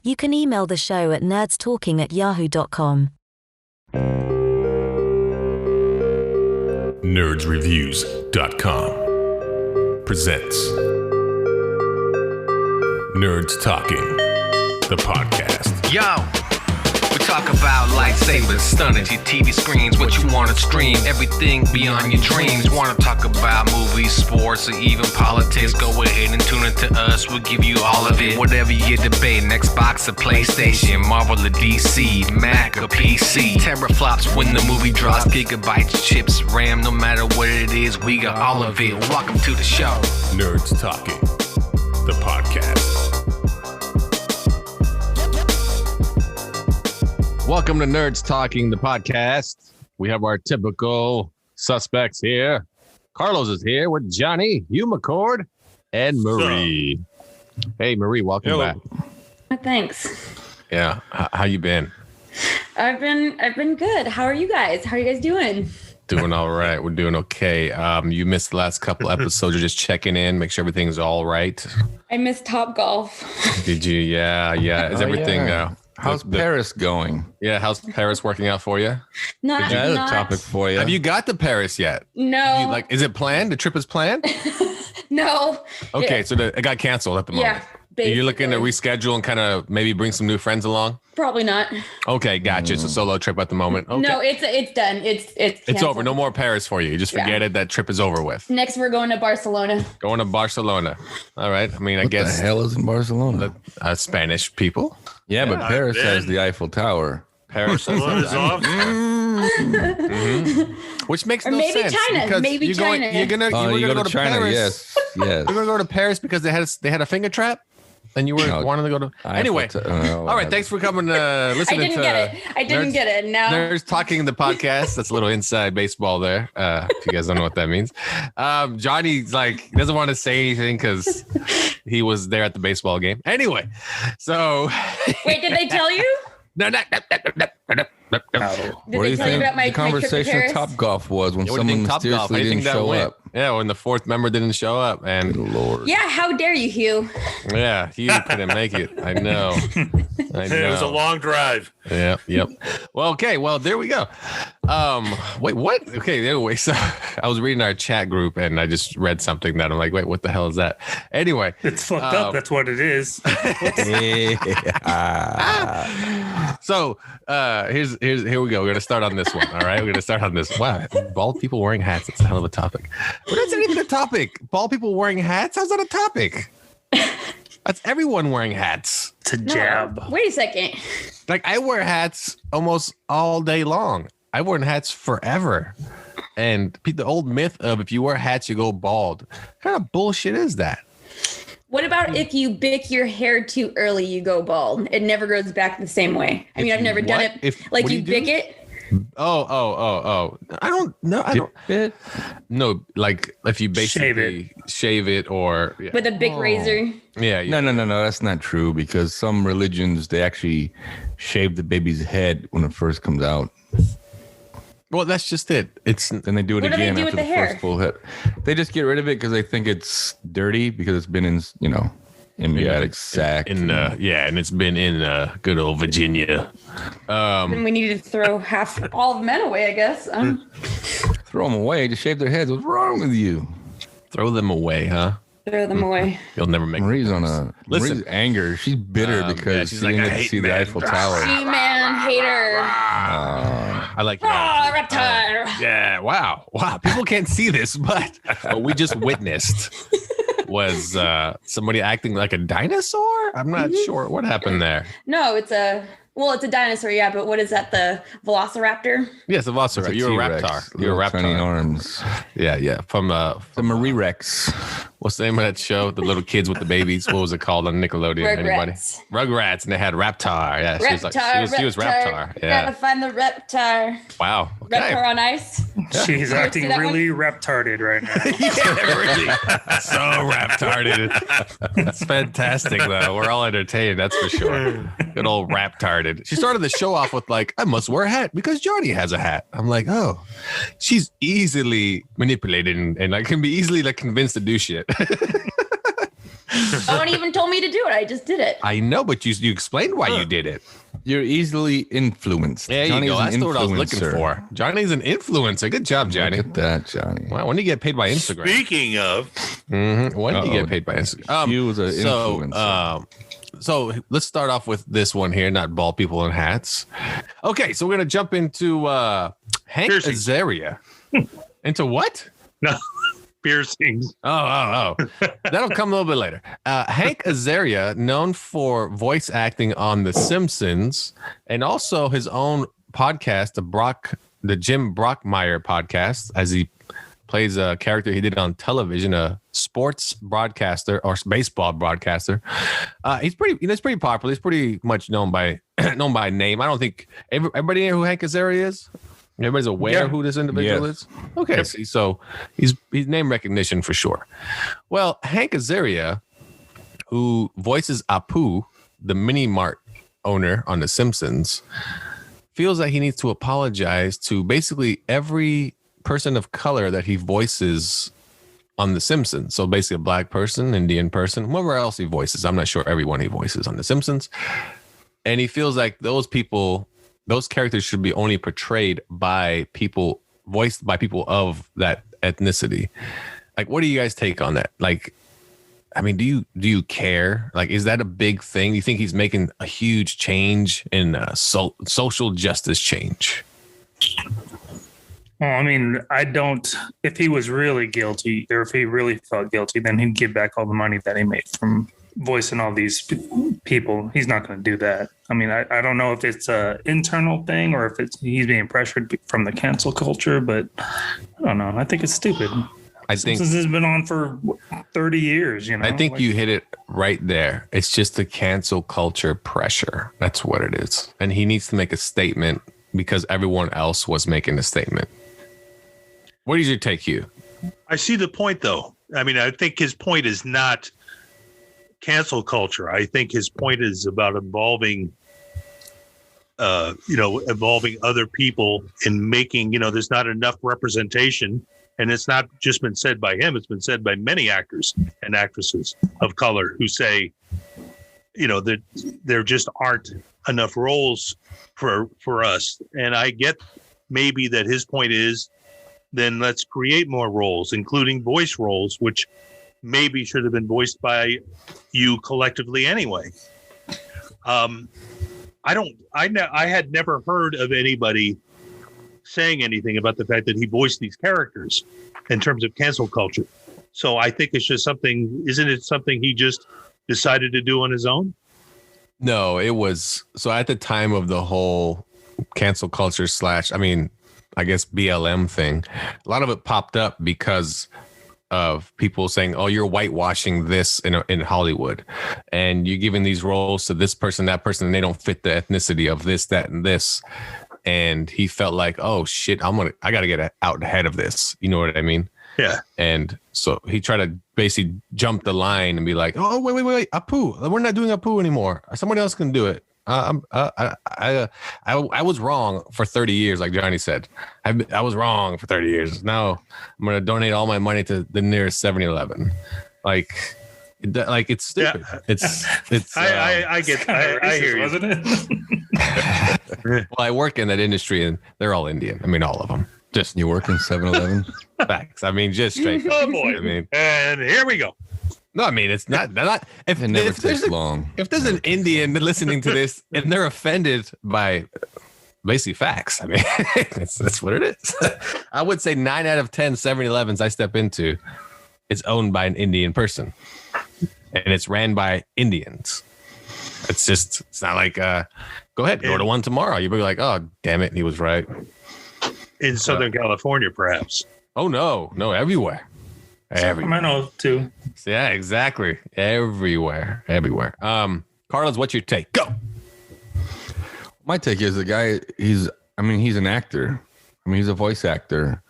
You can email the show at nerdstalking@yahoo.com. Nerdsreviews.com presents Nerds Talking, the podcast. Yo, we talk about lightsabers, stunning your TV screens, what you want to stream, everything beyond your dreams. Want to talk about movies, sports, or even politics? Go ahead and tune into us, we'll give you all of it. Whatever you're debating, Xbox or PlayStation, Marvel or DC, Mac or PC. Teraflops when the movie drops, gigabytes, chips, RAM, no matter what it is, we got all of it. Welcome to the show. Nerds Talking, the podcast. Welcome to Nerds Talking, the podcast. We have our typical suspects here. Carlos is here with Johnny, Hugh McCord, and Marie. Hey, Marie, welcome back. Thanks. Yeah, how you been? I've been good. How are you guys? How are you guys doing? Doing all right. We're doing okay. You missed the last couple episodes. You're just checking in, make sure everything's all right. I missed Top Golf. Did you? Yeah. Is everything? How's Paris going? Yeah, how's Paris working out for you? Not That's a topic for you. Have you got to Paris yet? No. Is it planned? The trip is planned? No. Okay, so it got canceled at the moment. Yeah. Basically. You're looking to reschedule and kind of maybe bring some new friends along? Probably not. Okay, gotcha. It's a solo trip at the moment. Okay. No, it's done. It's canceled. over. No more Paris for you. You just forget it. That trip is over with. Next, we're going to Barcelona. Going to Barcelona. All right. I mean, I What guess the hell is in Barcelona? Spanish people. Yeah, but Paris has the Eiffel Tower. Paris has which makes Or no maybe sense. China. because Maybe you're China. You're gonna go to China. Paris. Yes. You're gonna go to Paris because they had a finger trap, and you were No, wanting to go to. Anyway, all right. Thanks for coming. Listening I didn't get it. Now Nerds Talking, the podcast. That's a little inside baseball there. If you guys don't know what that means, Johnny's he doesn't want to say anything because he was there at the baseball game. Anyway, so wait, did they tell you? no. Did What do they you tell you think about my the conversation trip of to Paris? Top Golf was when What do you someone think Top Golf? How mysteriously do you think didn't that show went? up? Yeah, when the fourth member didn't show up, and Good Lord. Yeah, how dare you, Hugh? yeah, he couldn't make it. I know. It was a long drive. Yeah. Yep. Well, okay. Well, there we go. Wait, what? Okay. Anyway, so I was reading our chat group and I just read something that I'm like, wait, what the hell is that? Anyway, It's fucked up. That's what it is. so here we go. We're gonna start on this one. All right, we're gonna start on this. Wow, bald people wearing hats. That's a hell of a topic. But that's not even a topic. Bald people wearing hats. How's that a topic? That's everyone wearing hats. It's a jab. Wait a second. Like I wear hats almost all day long. I've worn hats forever. And the old myth of if you wear hats, you go bald. What kind of bullshit is that? What about if you bick your hair too early, you go bald? It never grows back the same way. I mean, I've never done it. What do you you do? bick it. Oh. I don't know. I don't. No, like if you basically shave it or. Yeah. With a big razor. Yeah. No. That's not true because some religions, they actually shave the baby's head when it first comes out. Well, that's just it. Then they do it What do they again do after with the the hair? first full head. They just get rid of it because they think it's dirty because it's been in, amniotic sac. and it's been in good old Virginia. And we need to throw all of men away, I guess. Throw them away. Just shave their heads. What's wrong with you? Throw them away, huh? Throw them away. You'll never make. Marie's Listen. Marie's anger. She's bitter because she's she like, didn't I get to hate see the men. Eiffel Tower. She-man hater. I like your attitude. Reptile. Yeah, wow. People can't see this, but what we just witnessed was somebody acting like a dinosaur. I'm not sure what happened there. No, it's a dinosaur, yeah, but what is that? The velociraptor? Yes, a velociraptor. You're a raptor. You're a Tiny raptor. arms. Yeah. From The Marie Rex. what's the name of that show? The little kids with the babies. What was it called on Nickelodeon? Rugrats. Anybody? Rugrats, and they had Raptar. Yeah, she was Raptar. Yeah. Gotta find the Reptar. Wow. Okay. Reptar on ice. She's You ever acting see that really reptarded right now. Yeah, really. So Raptarded. It's fantastic, though. We're all entertained, that's for sure. Good old Raptarded. She started the show off with I must wear a hat because Johnny has a hat. I'm like, oh, she's easily manipulated and can be easily convinced to do shit. No one even told me to do it. I just did it. I know, but you explained why you did it. You're easily influenced. There you go. That's the word I was looking for. Johnny's an influencer. Good job, Johnny. Look at that, Johnny. Wow, when do you get paid by Instagram? Speaking of, When do you get paid by Instagram? He was an influencer. So let's start off with this one here, not bald people in hats. Okay, so we're going to jump into Hank Azaria. Into what? no piercings. Oh. That'll come a little bit later. Hank Azaria, known for voice acting on The Simpsons and also his own podcast, the Jim Brockmeyer podcast, as he plays a character he did on television, a sports broadcaster or baseball broadcaster. He's pretty popular. He's pretty much known by name. I don't think everybody know who Hank Azaria is. Everybody's aware who this individual is. Okay, so he's name recognition for sure. Well, Hank Azaria, who voices Apu, the mini mart owner on The Simpsons, feels that he needs to apologize to basically every person of color that he voices on The Simpsons. So basically a black person, Indian person, whoever else he voices. I'm not sure everyone he voices on The Simpsons. And he feels like those characters should be only portrayed by people, voiced by people of that ethnicity. Like, what do you guys take on that? Like, I mean, do you care? Like, is that a big thing? Do you think he's making a huge change in social justice change? Well, I mean, I don't. If he was really guilty, or if he really felt guilty, then he'd give back all the money that he made from voicing all these people. He's not going to do that. I mean, I don't know if it's a internal thing or if he's being pressured from the cancel culture, but I don't know. I think it's stupid. I think Simpsons has been on for 30 years. You know, I think you hit it right there. It's just the cancel culture pressure. That's what it is, and he needs to make a statement because everyone else was making a statement. What is your take, Hugh? I see the point, though. I mean, I think his point is not cancel culture. I think his point is about involving other people in making, there's not enough representation. And it's not just been said by him. It's been said by many actors and actresses of color who say, that there just aren't enough roles for us. And I get maybe that his point is, then let's create more roles, including voice roles, which maybe should have been voiced by you collectively anyway. I had never heard of anybody saying anything about the fact that he voiced these characters in terms of cancel culture. So I think it's just isn't it something he just decided to do on his own? No, it was. So at the time of the whole cancel culture I guess BLM thing, a lot of it popped up because of people saying, oh, you're whitewashing this in Hollywood and you're giving these roles to this person, that person, and they don't fit the ethnicity of this, that, and this. And he felt like, oh shit, I got to get out ahead of this. You know what I mean? Yeah. And so he tried to basically jump the line and be like, oh, wait, Apu, we're not doing Apu anymore. Somebody else can do it. I was wrong for 30 years, like Johnny said. I was wrong for 30 years. Now I'm going to donate all my money to the nearest 7-Eleven. It's stupid. Yeah. It's. I get. I hear you. Wasn't it? Well, I work in that industry, and they're all Indian. I mean, all of them. Just You work in 7-Eleven? facts. I mean, just straight. Oh boy! I mean, and here we go. no, I mean it's not. If It never if there's takes long. If there's an Indian listening to this and they're offended by basically facts, I mean, that's what it is. I would say 9 out of 10 7-Elevens I step into, it's owned by an Indian person, and it's ran by Indians. It's not like, go ahead, go to one tomorrow. You'll be like, oh, damn it, he was right. In Southern California, perhaps. Oh, no, everywhere. Sacramento too. Yeah, exactly. Everywhere. Carlos, what's your take? Go. My take is the guy, he's an actor. I mean, he's a voice actor.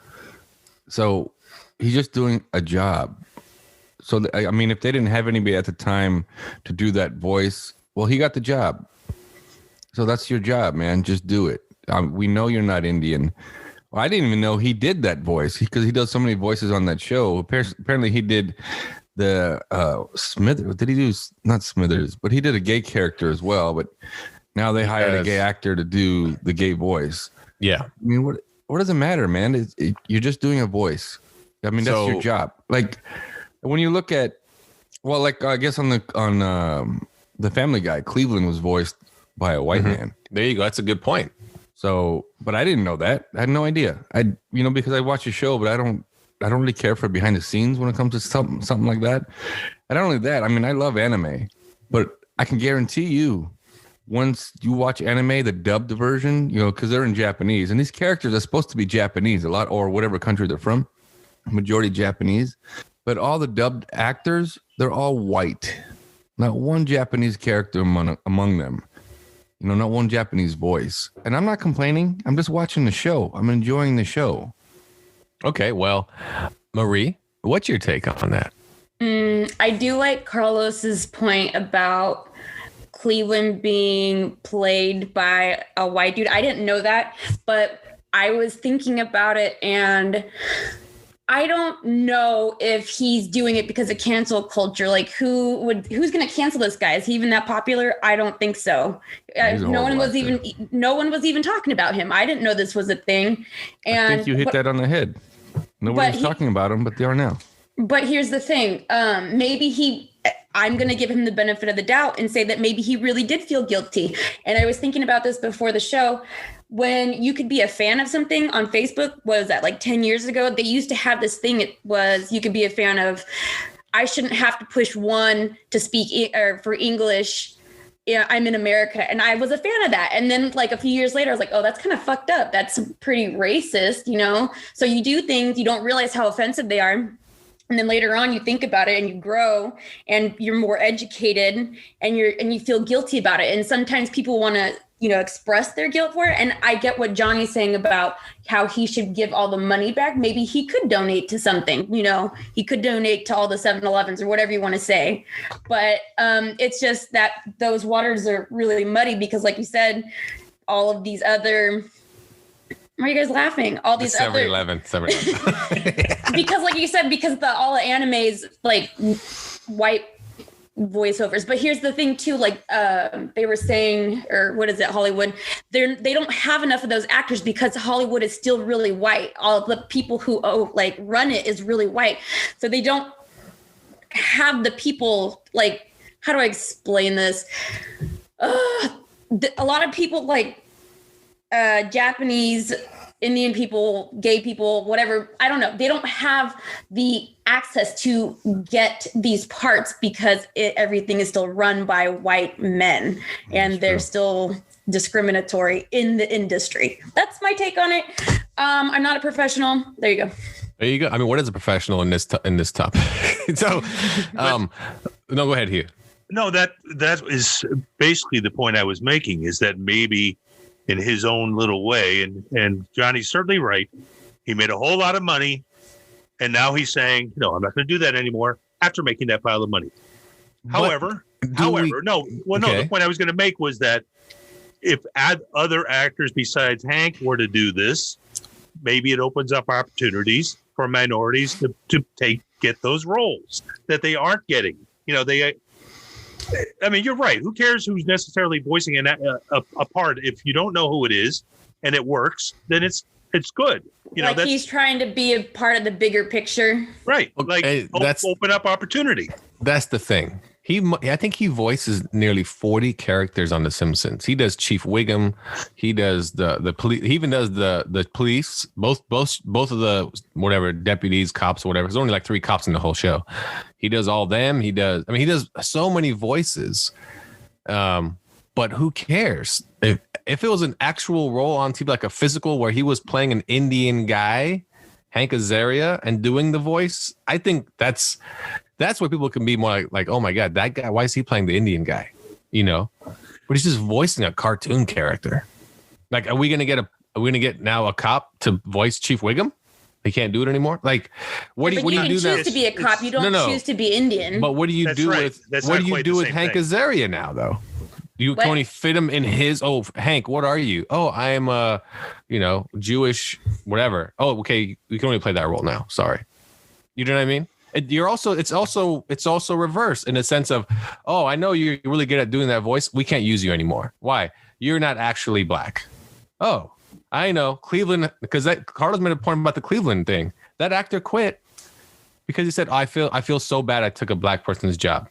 So he's just doing a job. So, if they didn't have anybody at the time to do that voice, well, he got the job. So that's your job, man. Just do it. We know you're not Indian. I didn't even know he did that voice because he does so many voices on that show. Apparently he did Smithers. Did he do not Smithers, but he did a gay character as well. But now they hired a gay actor to do the gay voice. Yeah. I mean, what does it matter, man? You're just doing a voice. I mean, that's your job. Like when you look at, well, like I guess on the Family Guy, Cleveland was voiced by a white man. There you go. That's a good point. So, but I didn't know that. I had no idea. Because I watch a show, but I don't really care for behind the scenes when it comes to something like that. And not only that, I mean, I love anime, but I can guarantee you, once you watch anime, the dubbed version, because they're in Japanese, and these characters are supposed to be Japanese a lot, or whatever country they're from, majority Japanese, but all the dubbed actors, they're all white. Not one Japanese character among them. Not one Japanese voice. And I'm not complaining. I'm just watching the show. I'm enjoying the show. Okay, well, Marie, what's your take on that? I do like Carlos's point about Cleveland being played by a white dude. I didn't know that, but I was thinking about it, and I don't know if he's doing it because of cancel culture. Like, who's going to cancel this guy? Is he even that popular? I don't think so. No one was even talking about him. I didn't know this was a thing. And I think you hit that on the head. Nobody was talking about him, but they are now. But here's the thing. I'm going to give him the benefit of the doubt and say that maybe he really did feel guilty. And I was thinking about this before the show. When you could be a fan of something on Facebook, was that like 10 years ago? They used to have this thing. It was, you could be a fan of, I shouldn't have to push one to speak or for English. Yeah, I'm in America. And I was a fan of that. And then like a few years later, I was like, oh, that's kind of fucked up. That's pretty racist, So you do things, you don't realize how offensive they are. And then later on, you think about it and you grow and you're more educated and you feel guilty about it. And sometimes people want to, express their guilt for it. And I get what Johnny's saying about how he should give all the money back. Maybe he could donate to something, he could donate to all the 7-Elevens or whatever you want to say. But it's just that those waters are really muddy because, like you said, all of these other... Why are you guys laughing? All these 7-Eleven. Because like you said, because all the animes like white voiceovers. But here's the thing too, like they were saying, or what is it, Hollywood? They don't have enough of those actors because Hollywood is still really white. All of the people who run it is really white. So they don't have the people, like, how do I explain this? A lot of people like Japanese, Indian people, gay people, whatever, I don't know. They don't have the access to get these parts because everything is still run by white men and they're still discriminatory in the industry. That's my take on it. I'm not a professional. There you go. There you go. I mean, what is a professional in this topic? So, no, go ahead here. No, that is basically the point I was making, is that maybe in his own little way, and Johnny's certainly right, he made a whole lot of money, and now he's saying, no, I'm not going to do that anymore after making that pile of money. However, the point I was going to make was that if other actors besides Hank were to do this, maybe it opens up opportunities for minorities to get those roles that they aren't getting. I mean, you're right. Who cares who's necessarily voicing a part? If you don't know who it is and it works, then it's good. He's trying to be a part of the bigger picture. Right. Open up opportunity. That's the thing. I think he voices nearly 40 characters on The Simpsons. He does Chief Wiggum. He does the police. He even does the police. Both of the whatever deputies, cops, whatever. There's only like 3 cops in the whole show. He does all them. He does so many voices. But who cares if it was an actual role on TV, like a physical where he was playing an Indian guy, Hank Azaria, and doing the voice? I think that's where people can be more like, oh my God, that guy, why is he playing the Indian guy? But he's just voicing a cartoon character. Like, are we gonna get now a cop to voice Chief Wiggum? He can't do it anymore. Like, what do you do? You choose to be a cop. You don't choose to be Indian. But what do you do with Hank Azaria now, though? You can only fit him in his. Oh, Hank, what are you? Oh, I am Jewish, whatever. Oh, okay, you can only play that role now. Sorry, you know what I mean? It's also reverse in the sense of, oh, I know you're really good at doing that voice. We can't use you anymore. Why? You're not actually black. Oh, I know Cleveland, because that Carlos made a point about the Cleveland thing. That actor quit because he said, I feel so bad I took a black person's job.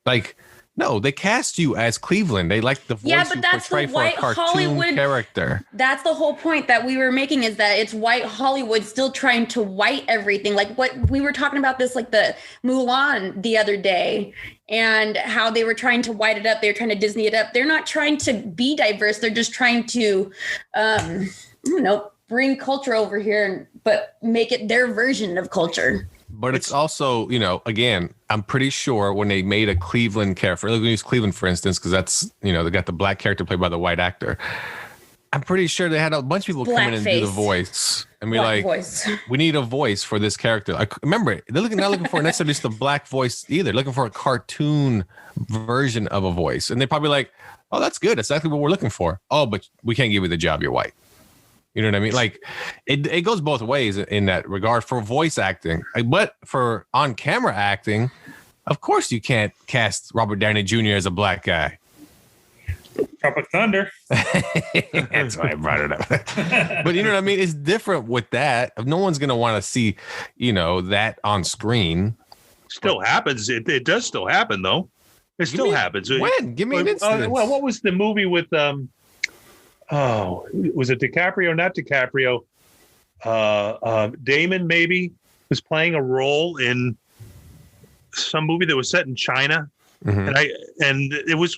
Like, no, they cast you as Cleveland. They like the voice you portray for a cartoon Hollywood character. That's the whole point that we were making, is that it's white Hollywood still trying to white everything. Like what we were talking about this, like the Mulan the other day, and how they were trying to white it up. They were trying to Disney it up. They're not trying to be diverse. They're just trying to, bring culture over here, but make it their version of culture. But it's also, again, I'm pretty sure when they made a Cleveland character, let's use Cleveland, for instance, because that's, they got the black character played by the white actor. I'm pretty sure they had a bunch of people come in and do the voice and be like, we need a voice for this character. Like, remember, they're not looking for necessarily just the black voice either. They're looking for a cartoon version of a voice. And they're probably like, oh, that's good. That's exactly what we're looking for. Oh, but we can't give you the job. You're white. You know what I mean? Like it goes both ways in that regard for voice acting, but for on camera acting, of course you can't cast Robert Downey Jr. as a black guy. Tropic Thunder. That's why I brought it up. But you know what I mean? It's different with that. No one's going to want to see, that on screen. Still happens. It does still happen though. It still happens. When? Give me an instance. Well, what was the movie with was it DiCaprio? Not DiCaprio. Damon maybe was playing a role in some movie that was set in China, and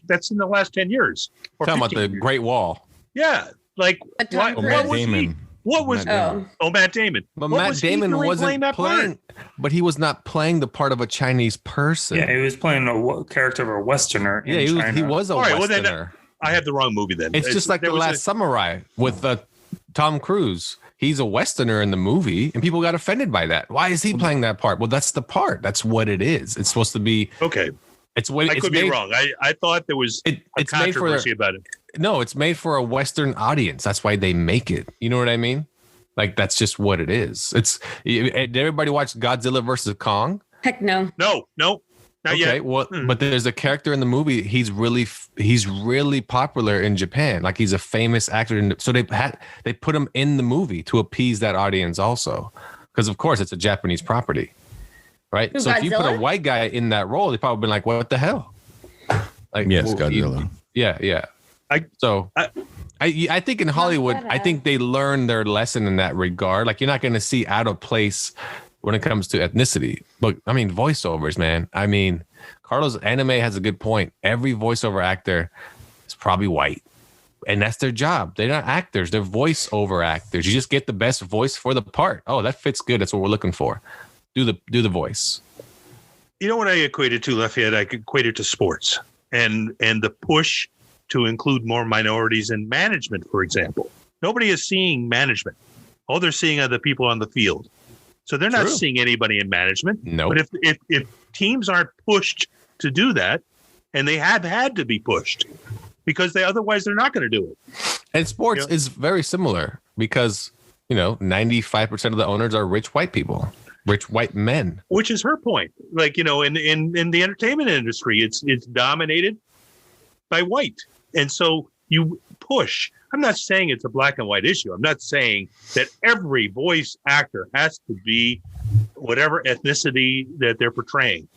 that's in the last 10 years. Talking about the Great Wall. Yeah, like Matt Damon. What was Matt Damon? But Matt Damon wasn't playing, but he was not playing the part of a Chinese person. Yeah, he was playing a character of a Westerner. In China. He was a Westerner. I have the wrong movie then. It's just like The Last Samurai with Tom Cruise. He's a Westerner in the movie, and people got offended by that. Why is he playing that part? Well, that's the part. That's what it is. It's supposed to be. Okay. I could be wrong. I thought there was a controversy about it. No, it's made for a Western audience. That's why they make it. You know what I mean? Like, that's just what it is. Did everybody watch Godzilla versus Kong? Heck no. No. Not yet. Well, but there's a character in the movie. He's really popular in Japan. Like, he's a famous actor. So they put him in the movie to appease that audience also, because of course it's a Japanese property, right? So Godzilla? If you put a white guy in that role, they probably been like, "What the hell?" Like, yes, Godzilla. Yeah. I think in Hollywood, I think they learned their lesson in that regard. Like, you're not going to see out of place when it comes to ethnicity. But I mean, voiceovers, man. I mean, Carlos Anime has a good point. Every voiceover actor is probably white, and that's their job. They're not actors. They're voiceover actors. You just get the best voice for the part. Oh, that fits good. That's what we're looking for. Do the voice. You know what I equated to, Lafayette? I equated to sports and the push to include more minorities in management, for example. Nobody is seeing management. All they're seeing are the people on the field. So they're not seeing anybody in management. No. But if teams aren't pushed to do that, and they have had to be pushed because otherwise they're not going to do it. And sports is very similar because, 95% of the owners are rich white people, rich white men. Which is her point. Like, in the entertainment industry, it's dominated by white. And so you push. I'm not saying it's a black and white issue. I'm not saying that every voice actor has to be whatever ethnicity that they're portraying.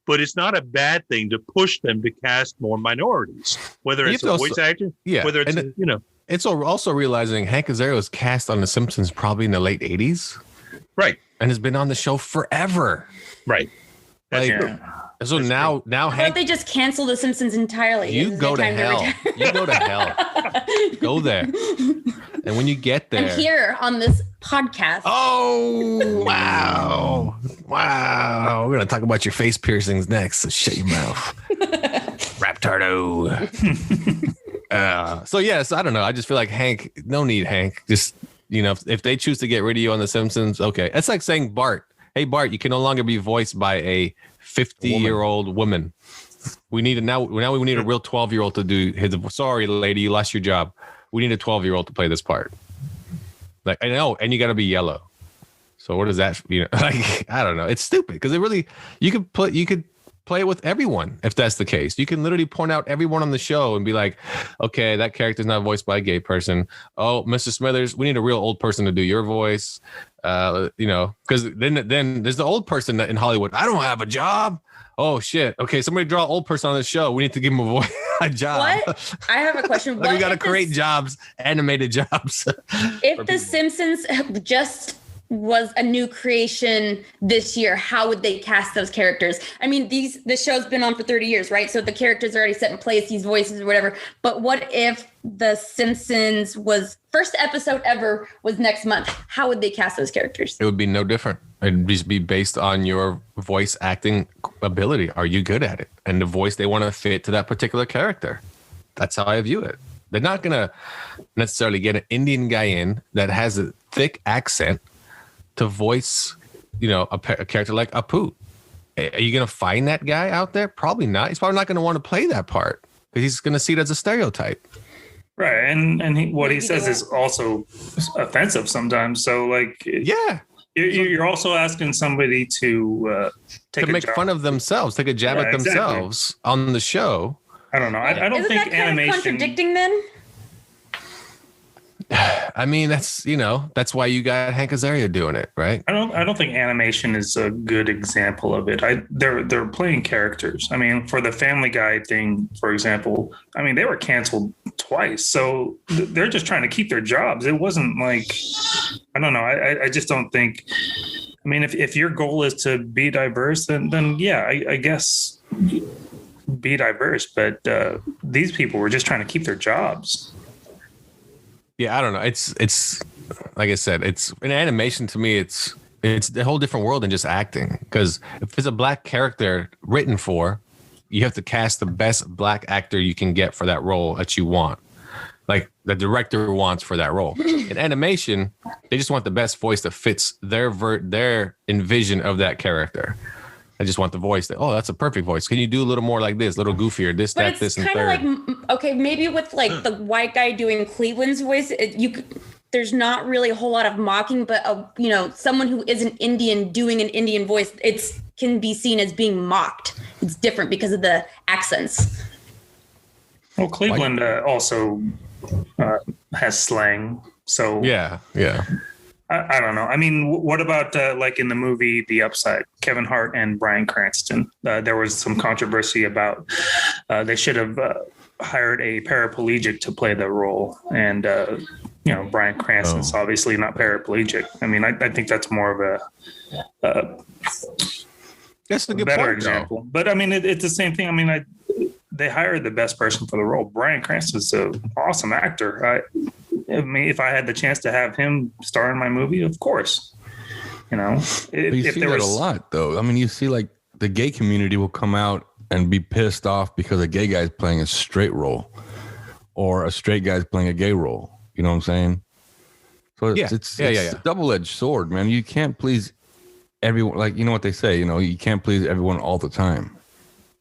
But it's not a bad thing to push them to cast more minorities, whether it's a voice actor, whether it's, It's also realizing Hank Azaria was cast on The Simpsons probably in the late 80s. Right. And has been on the show forever. Right. So now Hank, thought they just canceled The Simpsons entirely. You go to hell. You go to hell. Go there. And when you get there, I'm here on this podcast. Oh, wow. We're going to talk about your face piercings next. So shut your mouth. Raptardo. So I don't know. I just feel like Hank, no need, Hank. Just, if they choose to get rid of you on The Simpsons, okay. It's like saying Bart. Hey, Bart, you can no longer be voiced by a 50-year-old woman. We need we need a real 12-year-old to do his. Sorry, lady, you lost your job. We need a 12-year-old to play this part. Like, I know, and you got to be yellow. So what does that, like, I don't know. It's stupid because you could play it with everyone if that's the case. You can literally point out everyone on the show and be like, okay, that character's not voiced by a gay person. Oh, Mr. Smithers, we need a real old person to do your voice. Because then there's the old person in Hollywood. I don't have a job. Oh shit. Okay, somebody draw an old person on the show. We need to give him a job. What? I have a question. Like, we got to create jobs, animated jobs. If The Simpsons just was a new creation this year, how would they cast those characters? I mean, the show's been on for 30 years, right? So the characters are already set in place, these voices or whatever. But what if The Simpsons was first episode ever was next month? How would they cast those characters? It would be no different. It'd just be based on your voice acting ability. Are you good at it? And the voice they want to fit to that particular character. That's how I view it. They're not going to necessarily get an Indian guy in that has a thick accent to voice, a character like Apu. Are you going to find that guy out there? Probably not. He's probably not going to want to play that part because he's going to see it as a stereotype. Right. And what he says is also offensive sometimes. So like, yeah. You're also asking somebody to make fun of themselves, take a jab at themselves on the show. I don't know. I don't Isn't think that kind animation. of contradicting then? I mean, that's why you got Hank Azaria doing it, right? I don't think animation is a good example of it. They're playing characters. I mean, for the Family Guy thing, for example, I mean, they were canceled twice, so they're just trying to keep their jobs. It wasn't like, I don't know. I just don't think. I mean, if your goal is to be diverse, then yeah, I guess be diverse. But these people were just trying to keep their jobs. Yeah, I don't know. It's like I said, it's in animation to me. It's a whole different world than just acting. Because if it's a black character written for, you have to cast the best black actor you can get for that role that you want, like the director wants for that role. In animation, they just want the best voice that fits their envision of that character. I just want the voice that, that's a perfect voice. Can you do a little more like this, a little goofier, this, that, this, and third? Like, okay, maybe with like the white guy doing Cleveland's voice, there's not really a whole lot of mocking, but someone who isn't Indian doing an Indian voice, it can be seen as being mocked. It's different because of the accents. Well, Cleveland also has slang, so yeah. I don't know. I mean, what about like in the movie The Upside, Kevin Hart and Bryan Cranston? There was some controversy about they should have hired a paraplegic to play the role. And, Bryan Cranston's obviously not paraplegic. I mean, I think that's more of that's a good better point, example. though. But I mean, it's the same thing. I mean, they hired the best person for the role. Bryan Cranston's an awesome actor. I mean, if I had the chance to have him star in my movie, of course. But you see that a lot, though. I mean, you see like the gay community will come out and be pissed off because a gay guy's playing a straight role or a straight guy's playing a gay role. You know what I'm saying? So it's a double-edged sword, man. You can't please everyone. Like, you know what they say, you can't please everyone all the time.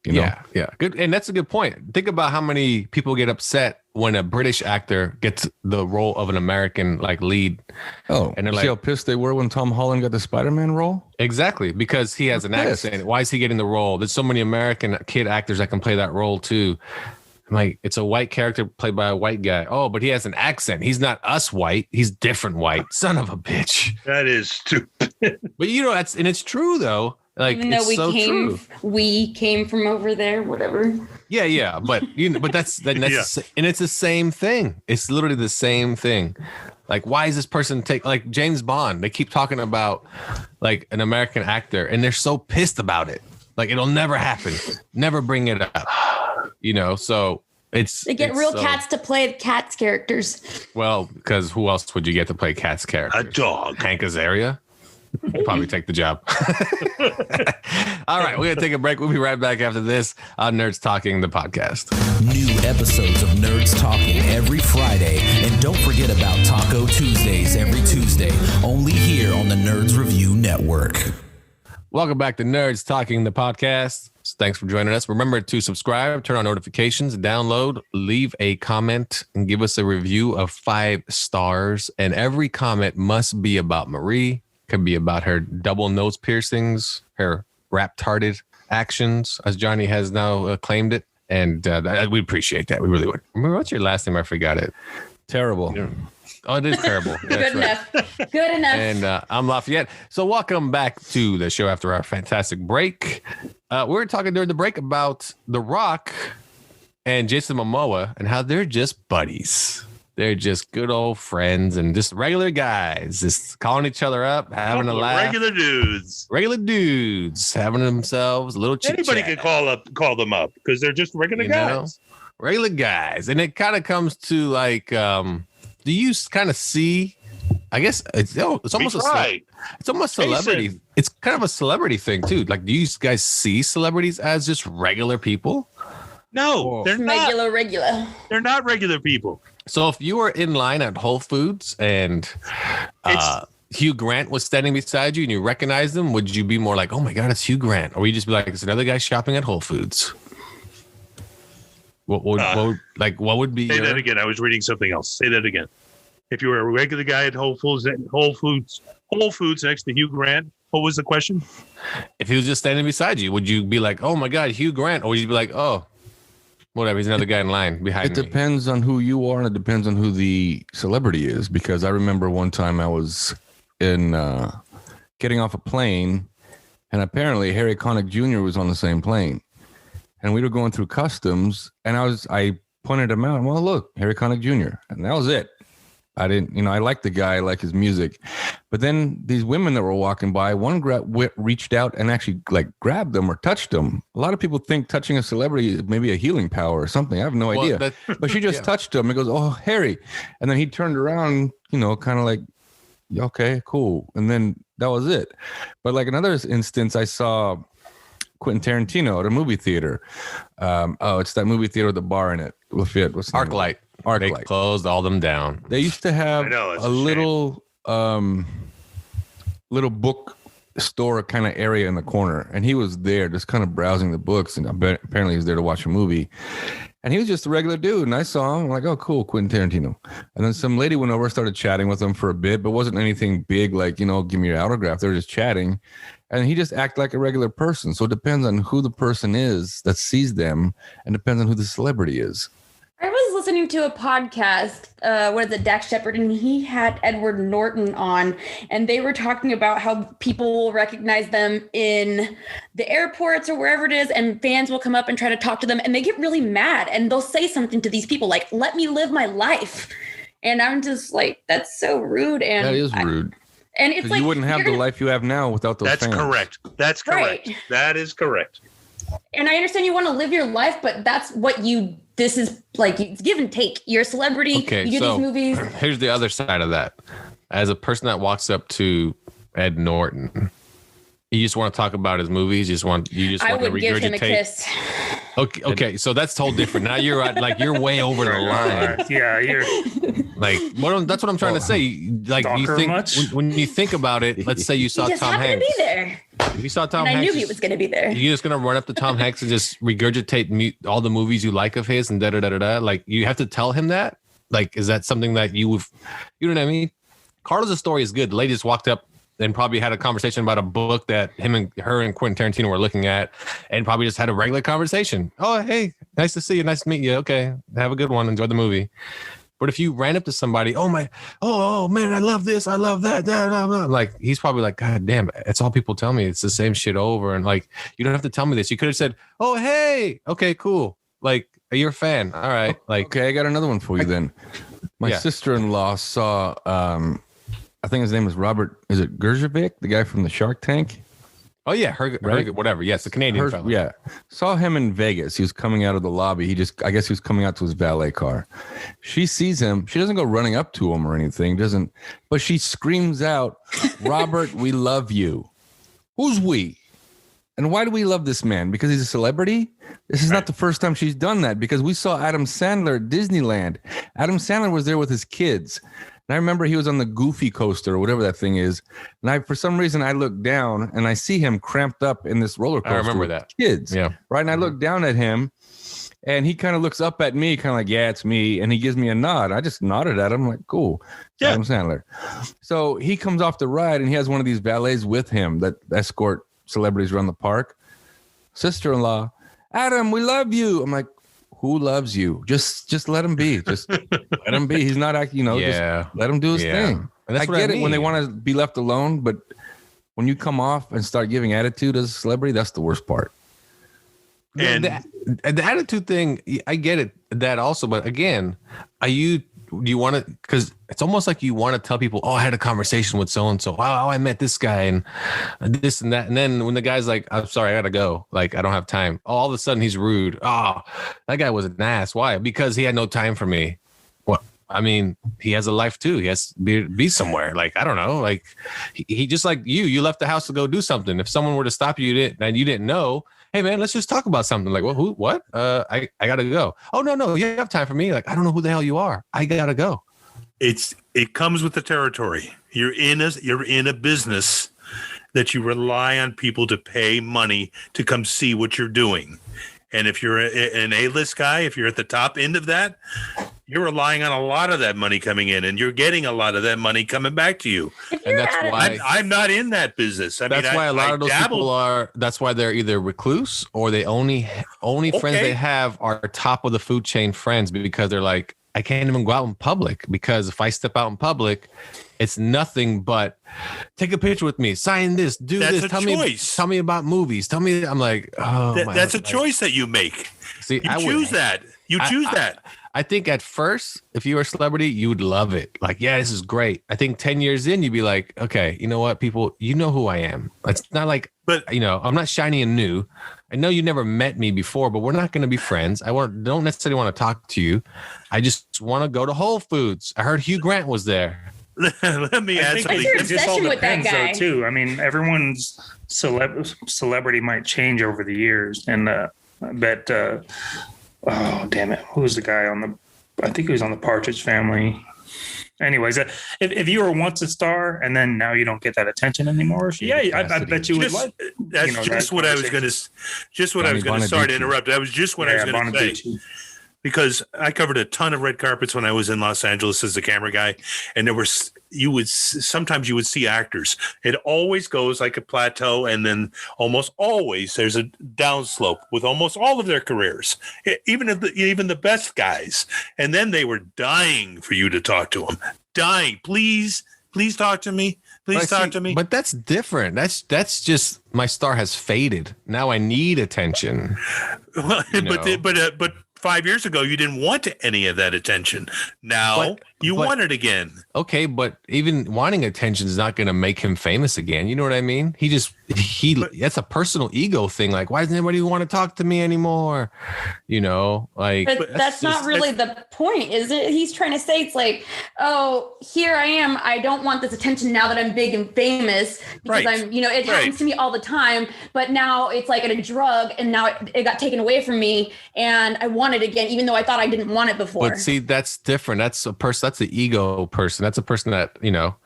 Yeah. Good. And that's a good point. Think about how many people get upset when a British actor gets the role of an American lead. Oh, and they're see how pissed they were when Tom Holland got the Spider-Man role? Exactly, because he has an accent. Why is he getting the role? There's so many American kid actors that can play that role too. Like, it's a white character played by a white guy. Oh, but he has an accent. He's not us white. He's different white. Son of a bitch. That is stupid. But it's true though. Like, even though true. We came from over there, whatever. Yeah, but that's and it's the same thing. It's literally the same thing. Like, why is this person like James Bond? They keep talking about like an American actor, and they're so pissed about it. Like, it'll never happen. Never bring it up. So they get real cats to play cats characters. Well, because who else would you get to play cats characters? A dog. Hank Azaria. He'll probably take the job. All right, we're going to take a break. We'll be right back after this on Nerds Talking, the podcast. New episodes of Nerds Talking every Friday. And don't forget about Taco Tuesdays every Tuesday, only here on the Nerds Review Network. Welcome back to Nerds Talking, the podcast. Thanks for joining us. Remember to subscribe, turn on notifications, download, leave a comment, and give us a review of 5 stars. And every comment must be about Marie Could be about her double nose piercings, her rap-tarded actions, as Johnny has now claimed it. And we appreciate that. We really would. Remember, what's your last name? I forgot it. Terrible. Oh, it is terrible. Good enough. Good enough. And I'm Lafayette. So welcome back to the show after our fantastic break. We were talking during the break about The Rock and Jason Momoa and how they're just buddies. They're just good old friends and just regular guys, just calling each other up, having a laugh. Regular dudes having themselves a little chit chat. Anybody can call them up because they're just regular guys. Regular guys. And it kind of comes to like, do you kind of see? I guess it's almost it's almost celebrity. Jason. It's kind of a celebrity thing too. Like, do you guys see celebrities as just regular people? No, they're not. Regular. They're not regular people. So if you were in line at Whole Foods and Hugh Grant was standing beside you and you recognized him, would you be more like, oh my God, it's Hugh Grant? Or would you just be like, it's another guy shopping at Whole Foods? What would be Say that again. I was reading something else. Say that again. If you were a regular guy at Whole Foods next to Hugh Grant, what was the question? If he was just standing beside you, would you be like, oh my God, Hugh Grant? Or would you be like, oh, whatever, he's another guy in line behind me? It depends on who you are, and it depends on who the celebrity is. Because I remember one time I was in getting off a plane, and apparently Harry Connick Jr. was on the same plane. And we were going through customs, and I pointed him out. Well, look, Harry Connick Jr. And that was it. I didn't, I like the guy, I like his music. But then these women that were walking by, one reached out and actually like grabbed them or touched them. A lot of people think touching a celebrity is maybe a healing power or something. I have no idea. But she just touched him and goes, oh, Harry. And then he turned around, kind of like, okay, cool. And then that was it. But like another instance, I saw Quentin Tarantino at a movie theater. It's that movie theater with the bar in it. Arclight. They closed all them down. They used to have a little book store kind of area in the corner, and he was there just kind of browsing the books, and apparently he was there to watch a movie. And he was just a regular dude, and I saw him. I'm like, oh, cool, Quentin Tarantino. And then some lady went over, started chatting with him for a bit, but wasn't anything big like, give me your autograph. They were just chatting. And he just acted like a regular person. So it depends on who the person is that sees them, and depends on who the celebrity is. I was listening to a podcast, Dax Shepard, and he had Edward Norton on, and they were talking about how people will recognize them in the airports or wherever it is, and fans will come up and try to talk to them, and they get really mad, and they'll say something to these people like, let me live my life. And I'm just like, that's so rude. And that is rude. And it's like, you wouldn't have the life you have now without those fans. Correct. That's correct. Right. That is correct. And I understand you want to live your life, but that's what this is like, it's give and take. You're a celebrity. Okay, you do these movies. Here's the other side of that. As a person that walks up to Ed Norton, you just want to talk about his movies. I would give him a kiss. Okay, so that's totally different. Now you're way over the line. Yeah, you're like, that's what I'm trying to say. Like, you think when you think about it, let's say you saw Tom Hanks. To be there. If you saw Tom and Hanks, I knew he was going to be there. You're just going to run up to Tom Hanks and just regurgitate all the movies you like of his and da-da-da-da-da. Like, you have to tell him that? Like, is that something that you know what I mean? Carla's story is good. The lady just walked up and probably had a conversation about a book that her and Quentin Tarantino were looking at, and probably just had a regular conversation. Oh, hey, nice to see you. Nice to meet you. Okay, have a good one. Enjoy the movie. But if you ran up to somebody, oh man, I love this, I love that, like, he's probably like, God damn it, it's all people tell me. It's the same shit over, and like, you don't have to tell me this. You could have said, oh hey, okay, cool. Like, you're a fan, all right. Like, okay, I got another one for you then. My sister-in-law saw, I think his name is Robert. Is it Gershevik, the guy from the Shark Tank? Oh yeah, whatever. Yes, the Canadian fellow. Yeah, saw him in Vegas. He was coming out of the lobby. I guess he was coming out to his valet car. She sees him. She doesn't go running up to him or anything. But she screams out, "Robert, we love you." Who's we? And why do we love this man? Because he's a celebrity? This is not the first time she's done that, because we saw Adam Sandler at Disneyland. Adam Sandler was there with his kids. And I remember he was on the Goofy coaster or whatever that thing is. And for some reason, I look down and I see him cramped up in this roller coaster. I remember that. Kids. Yeah. Right. And I look down at him And he kind of looks up at me, kind of like, yeah, it's me. And he gives me a nod. I just nodded at him, like, cool. Yeah. Adam Sandler. So he comes off the ride and he has one of these valets with him that escort celebrities around the park. Sister-in-law, Adam, we love you. I'm like, who loves you? Just let him be. Just let him be. He's not acting, just let him do his thing. And that's I what get I it when they mean. want to be left alone, but when you come off and start giving attitude as a celebrity, that's the worst part. And The attitude thing, I get it, that also, but again, do you want to, because it's almost like you want to tell people, oh, I had a conversation with so-and-so. Wow, I met this guy and this and that. And then when the guy's like, I'm sorry, I got to go. Like, I don't have time. All of a sudden he's rude. Oh, that guy was an ass. Why? Because he had no time for me. What? I mean, he has a life too. He has to be somewhere. Like, I don't know. Like he just like you left the house to go do something. If someone were to stop you and you didn't know, hey man, let's just talk about something. Like, well, who, what? I gotta go. Oh no, you have time for me. Like, I don't know who the hell you are. I gotta go. it comes with the territory. You're in a business that you rely on people to pay money to come see what you're doing. And if you're an A-list guy, if you're at the top end of that, you're relying on a lot of that money coming in, and you're getting a lot of that money coming back to you. And that's why I'm not in that business. That's why a lot of those people are. That's why they're either recluse or they only friends they have are top of the food chain friends, because they're like, I can't even go out in public, because if I step out in public, it's nothing but take a picture with me, sign this, do this, tell me about movies, tell me. I'm like, oh, that's a choice that you make. See, you choose that. You choose that. I think at first, if you were a celebrity, you would love it. Like, yeah, this is great. I think 10 years in, you'd be like, okay, you know what, people, you know who I am. It's not like, but I'm not shiny and new. I know you never met me before, but we're not going to be friends. Don't necessarily want to talk to you. I just want to go to Whole Foods. I heard Hugh Grant was there. Let me add something. It just all depends, though, too. I mean, everyone's celebrity might change over the years, and I bet. Oh, damn it! Who was the guy I think he was on the Partridge Family. Anyways, if you were once a star and then now you don't get that attention anymore, I bet you would like. That's just what I was going to. Just what I was going to. Sorry to interrupt. That was just what I was going to say. Because I covered a ton of red carpets when I was in Los Angeles as a camera guy, and sometimes you would see actors. It always goes like a plateau, and then almost always there's a downslope with almost all of their careers, even the best guys. And then they were dying for you to talk to them. Dying, please talk to me. Please talk to me. But that's different. That's just my star has faded. Now I need attention. Well, but 5 years ago, you didn't want any of that attention. Now you want it again. Okay, but even wanting attention is not going to make him famous again. You know what I mean? That's a personal ego thing. Like, why doesn't anybody want to talk to me anymore? But that's not really the point, is it? He's trying to say it's like, oh, here I am. I don't want this attention now that I'm big and famous, because it happens to me all the time. But now it's like a drug, and now it got taken away from me, and I want it again, even though I thought I didn't want it before. But see, that's different. That's a person. That's the ego person. That's a person that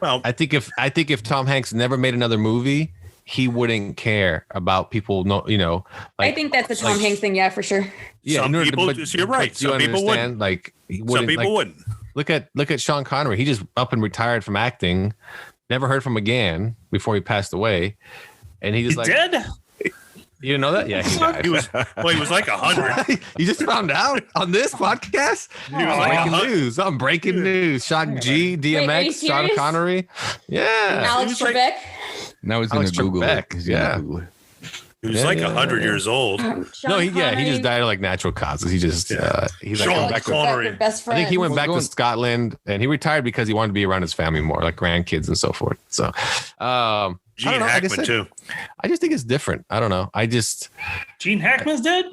Well, I think if Tom Hanks never made another movie, he wouldn't care about people. I think that's the Tom Hanks thing. Yeah, for sure. Yeah, you're right. Some people wouldn't. Some people wouldn't. Look at Sean Connery. He just up and retired from acting. Never heard from him again before he passed away, and he's dead. You didn't know that? Yeah, he died. He was like 100. You just found out on this podcast? Breaking news. I'm breaking news. Shock G, DMX, Sean Connery. Yeah. Alex Trebek. Now he's going to Google it. Yeah. He was 100 years old. He just died of natural causes. He just he's Sean Connery. Best friend. I think he went back to Scotland, and he retired because he wanted to be around his family more, like grandkids and so forth. So, Gene Hackman too. I just think it's different. I don't know. Gene Hackman's dead?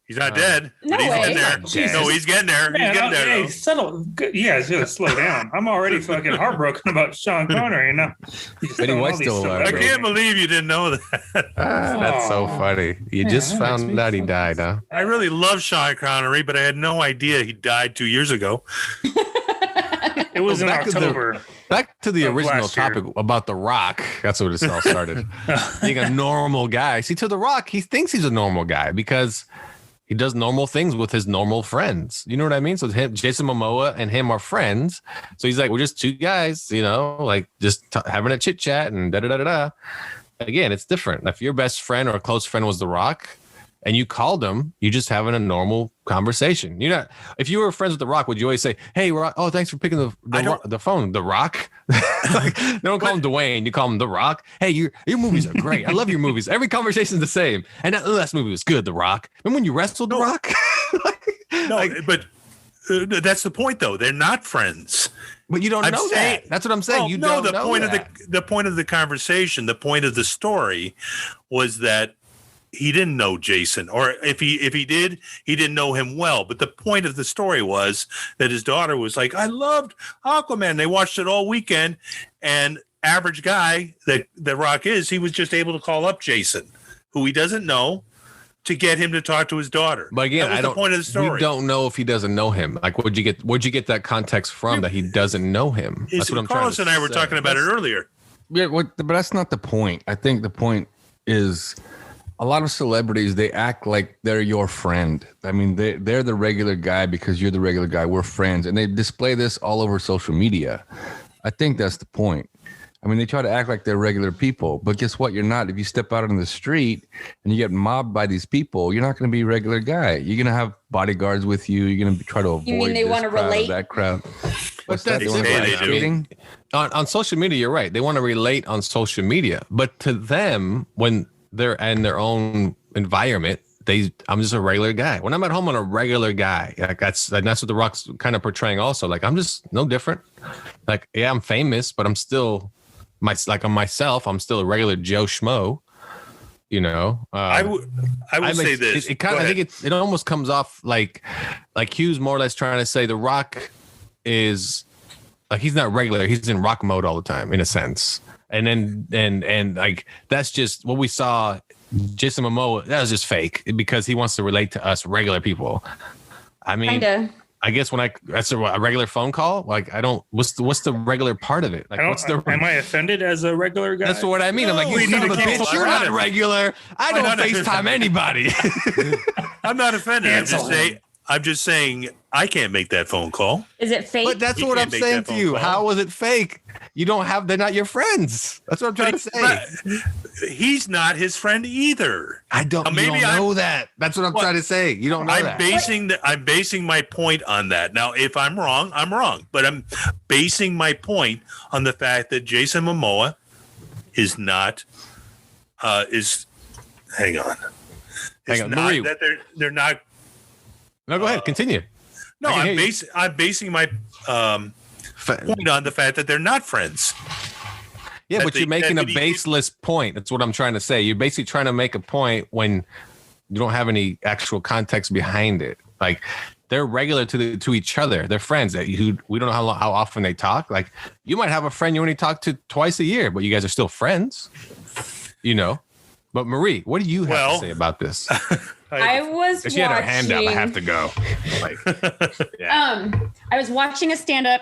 He's not dead. No but he's way. getting there. No, he's getting there. Man, he's getting there. Hey, settle. Yeah, it's gonna slow down. I'm already fucking heartbroken about Sean Connery. But he was still alive. I can't believe you didn't know that. That's so funny. You just found out he died, huh? I really love Sean Connery, but I had no idea he died 2 years ago. It was in October. Back to the original topic about The Rock. That's what it all started. Being a normal guy. See, to The Rock, he thinks he's a normal guy because He does normal things with his normal friends. You know what I mean? So Jason Momoa and him are friends. So he's like, we're just two guys, you know, like just having a chit chat and da-da-da-da-da. Again, it's different. If your best friend or a close friend was The Rock and you called him, you're just having a normal conversation. You're not, if you were friends with The Rock, would you always say, hey, Rock, oh, thanks for picking the phone, The Rock? Like, they don't call him Dwayne, you call him The Rock. Hey, your movies are great. I love your movies. Every conversation is the same. And that last movie was good, The Rock. Remember when you wrestled The Rock? But that's the point, though. They're not friends. But you don't know that. That's what I'm saying. You don't know that. The point of the conversation, the point of the story was that he didn't know Jason, or if he did, he didn't know him well. But the point of the story was that his daughter was like, I loved Aquaman. They watched it all weekend, and average guy that The Rock is, he was just able to call up Jason, who he doesn't know, to get him to talk to his daughter. But again, that was the point of the story. We don't know if he doesn't know him. Like, where'd you get that context from that he doesn't know him? That's what I'm trying to say. Carlos and I were talking about it earlier. Yeah, but that's not the point. I think the point is a lot of celebrities, they act like they're your friend. I mean, they're the regular guy because you're the regular guy. We're friends. And they display this all over social media. I think that's the point. I mean, they try to act like they're regular people, but guess what? You're not. If you step out on the street and you get mobbed by these people, you're not going to be a regular guy. You're going to have bodyguards with you. You're going to try to avoid You mean they want to relate? that crowd. But that's on social media, you're right. They want to relate on social media, but to them, when they're in their own environment, I'm just a regular guy. When I'm at home, I'm a regular guy. Like that's what The Rock's kind of portraying also. Like, I'm just no different. Like, yeah, I'm famous, but I'm still myself. I'm still a regular Joe Schmo. You know, I would say this. I think it almost comes off like Hugh's more or less trying to say The Rock is like, he's not regular. He's in rock mode all the time, in a sense. And then like, that's just what we saw. Jason Momoa, that was just fake because he wants to relate to us regular people. I mean, kinda. I guess that's a regular phone call. Like, I don't. What's the regular part of it? Like, am I offended as a regular guy? That's what I mean. I'm like, you son of a bitch. You're not regular. I don't FaceTime anybody. I'm not offended. I'm just saying I can't make that phone call. Is it fake? But that's what I'm saying to you. How was it fake? They're not your friends. That's what I'm trying to say. He's not his friend either. I don't. Maybe you don't know that. That's what I'm trying to say. You don't know that. I'm basing my point on that. Now, if I'm wrong, I'm wrong. But I'm basing my point on the fact that Jason Momoa is not. Hang on, Marie. That they're not. No, go ahead. Continue. No, I'm basing my point on the fact that they're not friends. Yeah, but you're making a baseless point. That's what I'm trying to say. You're basically trying to make a point when you don't have any actual context behind it. Like, they're regular to each other. They're friends. We don't know how often they talk. Like, you might have a friend you only talk to twice a year, but you guys are still friends. You know. But Marie, what do you have to say about this? She had her hand up. I have to go. I was watching a stand-up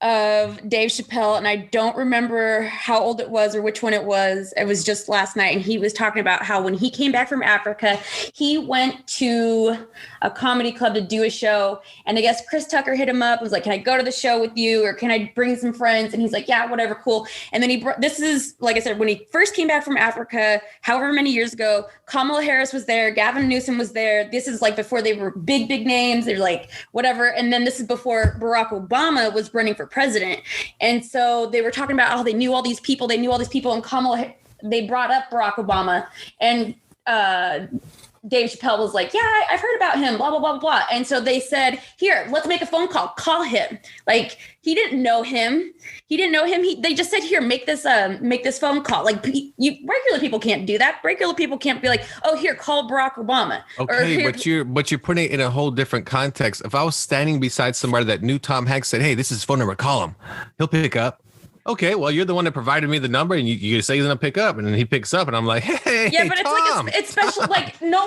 of Dave Chappelle, and I don't remember how old it was or which one it was. It was just last night, and he was talking about how when he came back from Africa, he went to a comedy club to do a show, and I guess Chris Tucker hit him up and was like, can I go to the show with you, or can I bring some friends? And he's like, yeah, whatever, cool. And then this is, like I said, when he first came back from Africa, however many years ago, Kamala Harris was there, Gavin Newsom was there. This is like before they were big names. They're like, whatever. And then this is before Barack Obama was running for president. And so they were talking about how they knew all these people. And Kamala, they brought up Barack Obama, and Dave Chappelle was like, yeah, I've heard about him, blah, blah, blah, blah. And so they said, here, let's make a phone call. Call him. Like, he didn't know him. They just said, here, make this phone call. Like, regular people can't do that. Regular people can't be like, oh, here, call Barack Obama. Okay, but you're putting it in a whole different context. If I was standing beside somebody that knew Tom Hanks, said, hey, this is his phone number, call him. He'll pick up. Okay, well, you're the one that provided me the number, and you say he's gonna pick up, and then he picks up, and I'm like, hey, yeah, but Tom. it's special. Like, no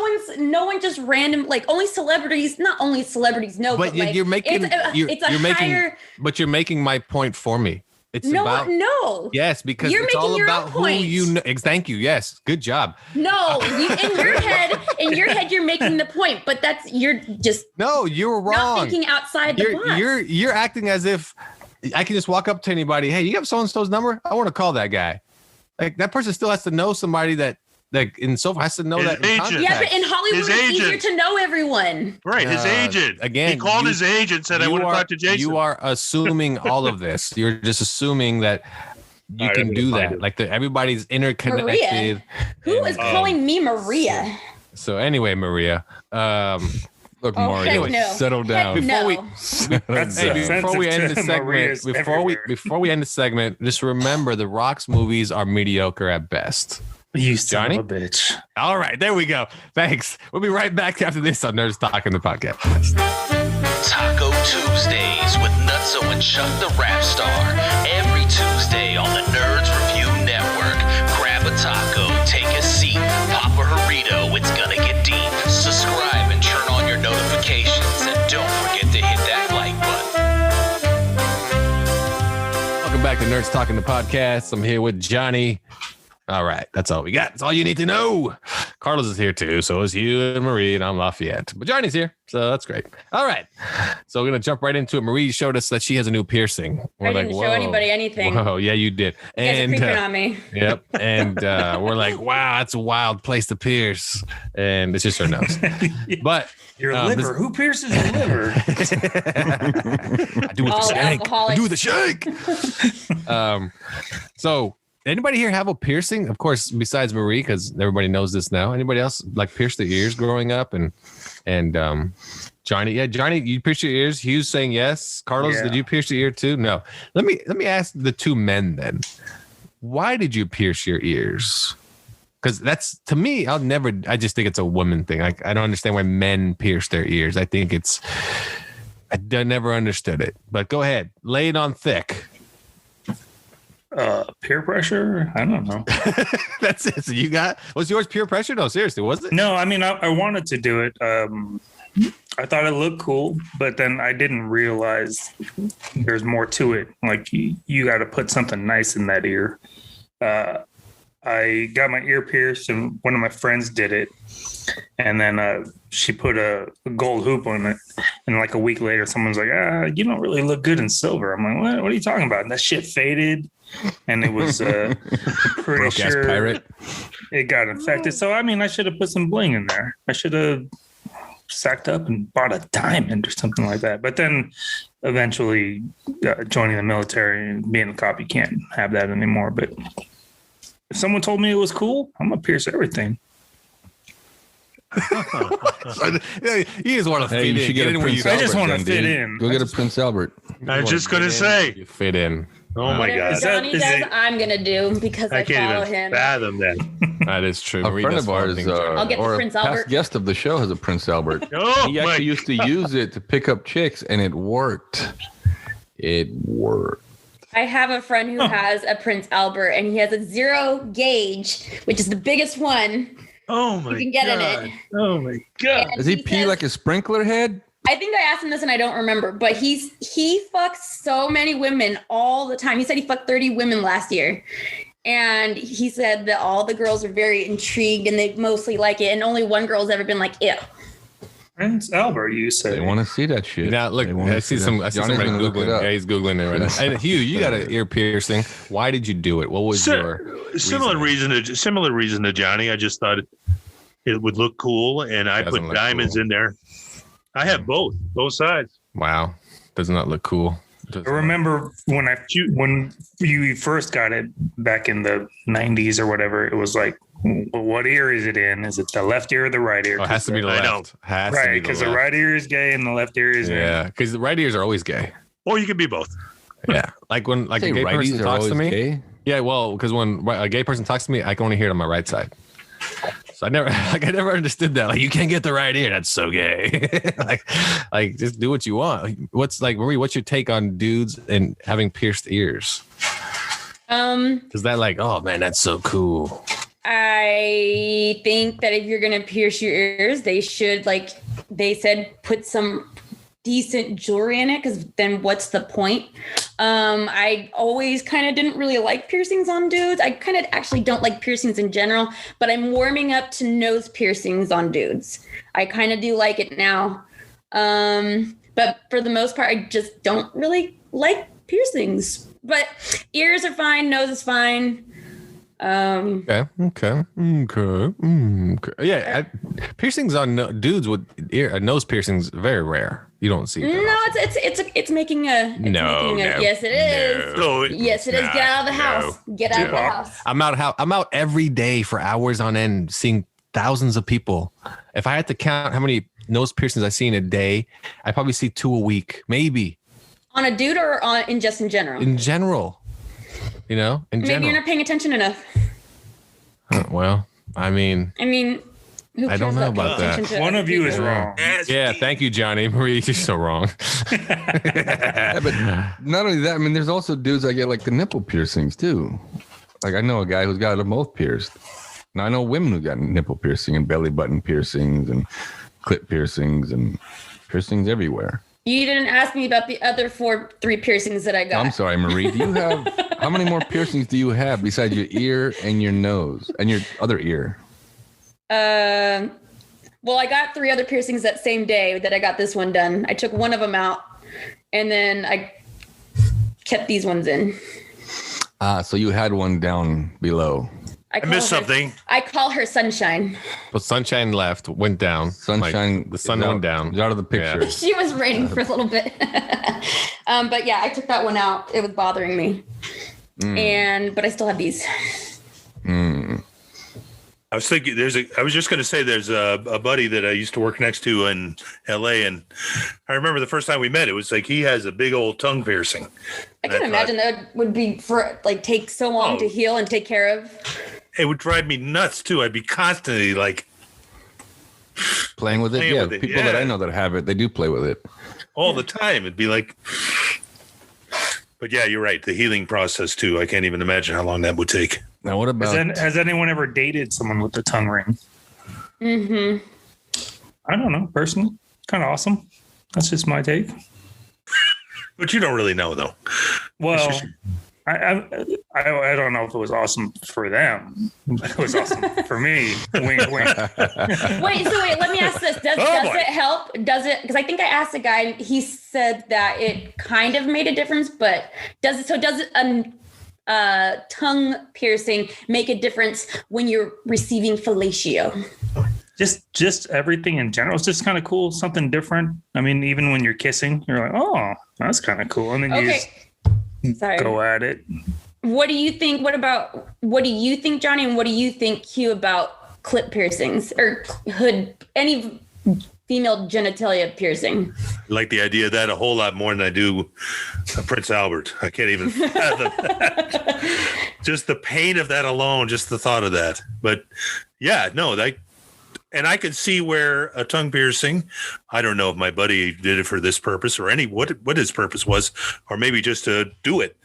one just random. Like, only celebrities, not only celebrities know. But you're making my point for me. It's No, about no. yes, because You're it's all making your about own who point. you know. Thank you. Yes, good job. No, in your head, you're making the point, but you're just No, you're wrong. not thinking outside the box. You're acting as if I can just walk up to anybody. Hey, you have so and so's number? I want to call that guy. Like that person still has to know somebody that in so far has to know His that. in agent. context. Yeah, but in Hollywood, His it's easier agent. to know everyone. Right, his agent. Again, he called you- his agent, said, "I want to talk to Jason." You are assuming all of this. You're just assuming that you All right, can I'm do gonna that. find it. Like everybody's interconnected. Maria. Who is calling me Maria? So anyway, Maria. Look, Oh, Mario, heck no. settle down. Heck no. That's Hey, before we end the sensitive to segment, Maria's everywhere. before we end the segment, just remember the Rock's movies are mediocre at best. You son Johnny? of a bitch. All right, there we go. Thanks. We'll be right back after this on Nerds Talking the podcast. Taco Tuesdays with Nutso and Chuck the Rap Star. Every Tuesday on the Nerds Review Network. Grab a taco, take a seat, pop a burrito, it's gonna get deep. Subscribe and turn on your notifications. And don't forget to hit that like button. Welcome back to Nerds Talking the podcast. I'm here with Johnny. All right, that's all we got. That's all you need to know. Carlos is here too. So is you and Marie, and I'm Lafayette. But Johnny's here, so that's great. All right, so we're gonna jump right into it. Marie showed us that she has a new piercing. I didn't show anybody anything. Whoa, yeah, you did. You guys are And creeping on me. yep, and we're like, wow, that's a wild place to pierce, and it's just her nose. But Your this- liver. Who pierces your liver? I do with the All shank. alcoholics. I do with the shank. So anybody here have a piercing? Of course, besides Marie, because everybody knows this now. Anybody else like pierce their ears growing up? And Johnny, yeah, Johnny, you pierce your ears. Hughes saying yes. Carlos, Yeah. did you pierce your ear too? No. Let me ask the two men then. Why did you pierce your ears? Because that's, to me, I just think it's a woman thing. I don't understand why men pierce their ears. I think I never understood it. But go ahead, lay it on thick. Peer pressure? I don't know. That's it. So was yours peer pressure? No, seriously, was it? No, I mean, I wanted to do it. I thought it looked cool, but then I didn't realize there's more to it. Like you got to put something nice in that ear. I got my ear pierced, and one of my friends did it, and then she put a gold hoop on it. And like a week later, someone's like, "You don't really look good in silver." I'm like, "What are you talking about?" And that shit faded, and it was pretty Broke-ass sure pirate. it got infected. So I mean, I should have put some bling in there. I should have sacked up and bought a diamond or something like that. But then eventually joining the military and being a cop, you can't have that anymore. But if someone told me it was cool, I'm gonna pierce everything. You just want to Hey, fit you in. should get a in where Prince you I Albert. just wanna then, fit dude. in. Go get a Prince Albert. I was just going to say, you fit in. oh my Whatever God. Is that- Johnny is does, it- I'm gonna do because I I can't follow even him. fathom that. That is true. A Marie friend does of ours, follow things. I'll get the or a Prince past Albert. guest of the show, has a Prince Albert. Oh, He my actually used to use it to pick up chicks, and it worked. It worked. I have a friend who has a Prince Albert, and he has a 0 gauge, which is the biggest one. Oh my You can get in God. it. Oh my God. And Does he pee says- like a sprinkler head? I think I asked him this and I don't remember, but he fucks so many women all the time. He said he fucked 30 women last year. And he said that all the girls are very intrigued and they mostly like it. And only one girl's ever been like, ew. Prince Albert, you say? They want to see that shit. Now look, They wanna I see that. some. I see Johnny's somebody gonna look it googling. up. Yeah, he's googling it right now. And Hugh, you got an ear piercing. Why did you do it? What was your Similar reason to Johnny. I just thought it would look cool, and I Doesn't put look diamonds cool. in there. I have both sides. Wow, does not look cool. Does I remember when you first got it back in the 90s or whatever, it was like, well, what ear is it in? Is it the left ear or the right ear? Oh, it has to be the I left. know. Has to Right, be because the the left. right ear is gay and the left ear is Yeah, because the right ears are always gay. Or you can be both. Yeah, like when a Say gay righties person are talks to always me. gay? Yeah, well, because when a gay person talks to me, I can only hear it on my right side. So I never understood that. Like, you can't get the right ear. That's so gay. like just do what you want. Marie? What's your take on dudes and having pierced ears? Is that like, oh man, that's so cool? I think that if you're going to pierce your ears, they should, like they said, put some decent jewelry in it, because then what's the point? I always kind of didn't really like piercings on dudes. I kind of actually don't like piercings in general, but I'm warming up to nose piercings on dudes. I kind of do like it now. But for the most part, I just don't really like piercings. But ears are fine, nose is fine. Okay. Yeah, piercings on dudes with nose piercings very rare. You don't see that. No, it's making a. Yes, it is. No, Yes, it is. Get out of the house. Get out of the house. I'm out every day for hours on end, seeing thousands of people. If I had to count how many nose piercings I see in a day, I probably see 2 a week, maybe. On a dude or in general? In general. You know, Maybe you're not paying attention enough. Well, I mean, who I don't cares know about that. attention to One other of you is people? wrong. Yeah, thank you, Johnny Marie. You're so wrong. Yeah, but not only that, I mean, there's also dudes that get like the nipple piercings too. Like I know a guy who's got them both pierced. Now I know women who got nipple piercing and belly button piercings and clit piercings and piercings everywhere. You didn't ask me about the other 3 piercings that I got. I'm sorry, Marie. Do you have how many more piercings do you have besides your ear and your nose and your other ear? Well, I got 3 other piercings that same day that I got this one done. I took one of them out, and then I kept these ones in. So you had one down below. I missed something. I call her Sunshine. But Sunshine went down. Sunshine, the sun went down. It's out of the picture. Yeah. She was raining for a little bit. But yeah, I took that one out. It was bothering me. But I still have these. I was thinking I was just going to say there's a buddy that I used to work next to in LA. And I remember the first time we met, it was like he has a big old tongue piercing. I can imagine that would be take so long to heal and take care of. It would drive me nuts too. I'd be constantly like playing with it. Yeah, people that I know that have it, they do play with it all the time. It'd be like, but yeah, you're right. The healing process too. I can't even imagine how long that would take. Now, what about? Has anyone ever dated someone with a tongue ring? Mm-hmm. I don't know. Personally, kind of awesome. That's just my take. But you don't really know though. Well, I don't know if it was awesome for them, but it was awesome for me. Wink, wink. Wait, let me ask this. Does it help? Does it? Because I think I asked a guy and he said that it kind of made a difference, but does it tongue piercing make a difference when you're receiving fellatio? Just everything in general. It's just kind of cool, something different. I mean, even when you're kissing, you're like, oh, that's kind of cool. And then you just go at it. What do you think? What do you think, Johnny? And what do you think, Hugh, about clit piercings or any female genitalia piercing? I like the idea of that a whole lot more than I do Prince Albert. I can't even fathom that. Just the pain of that alone, just the thought of that. But yeah, no, and I could see where a tongue piercing, I don't know if my buddy did it for this purpose or what his purpose was, or maybe just to do it,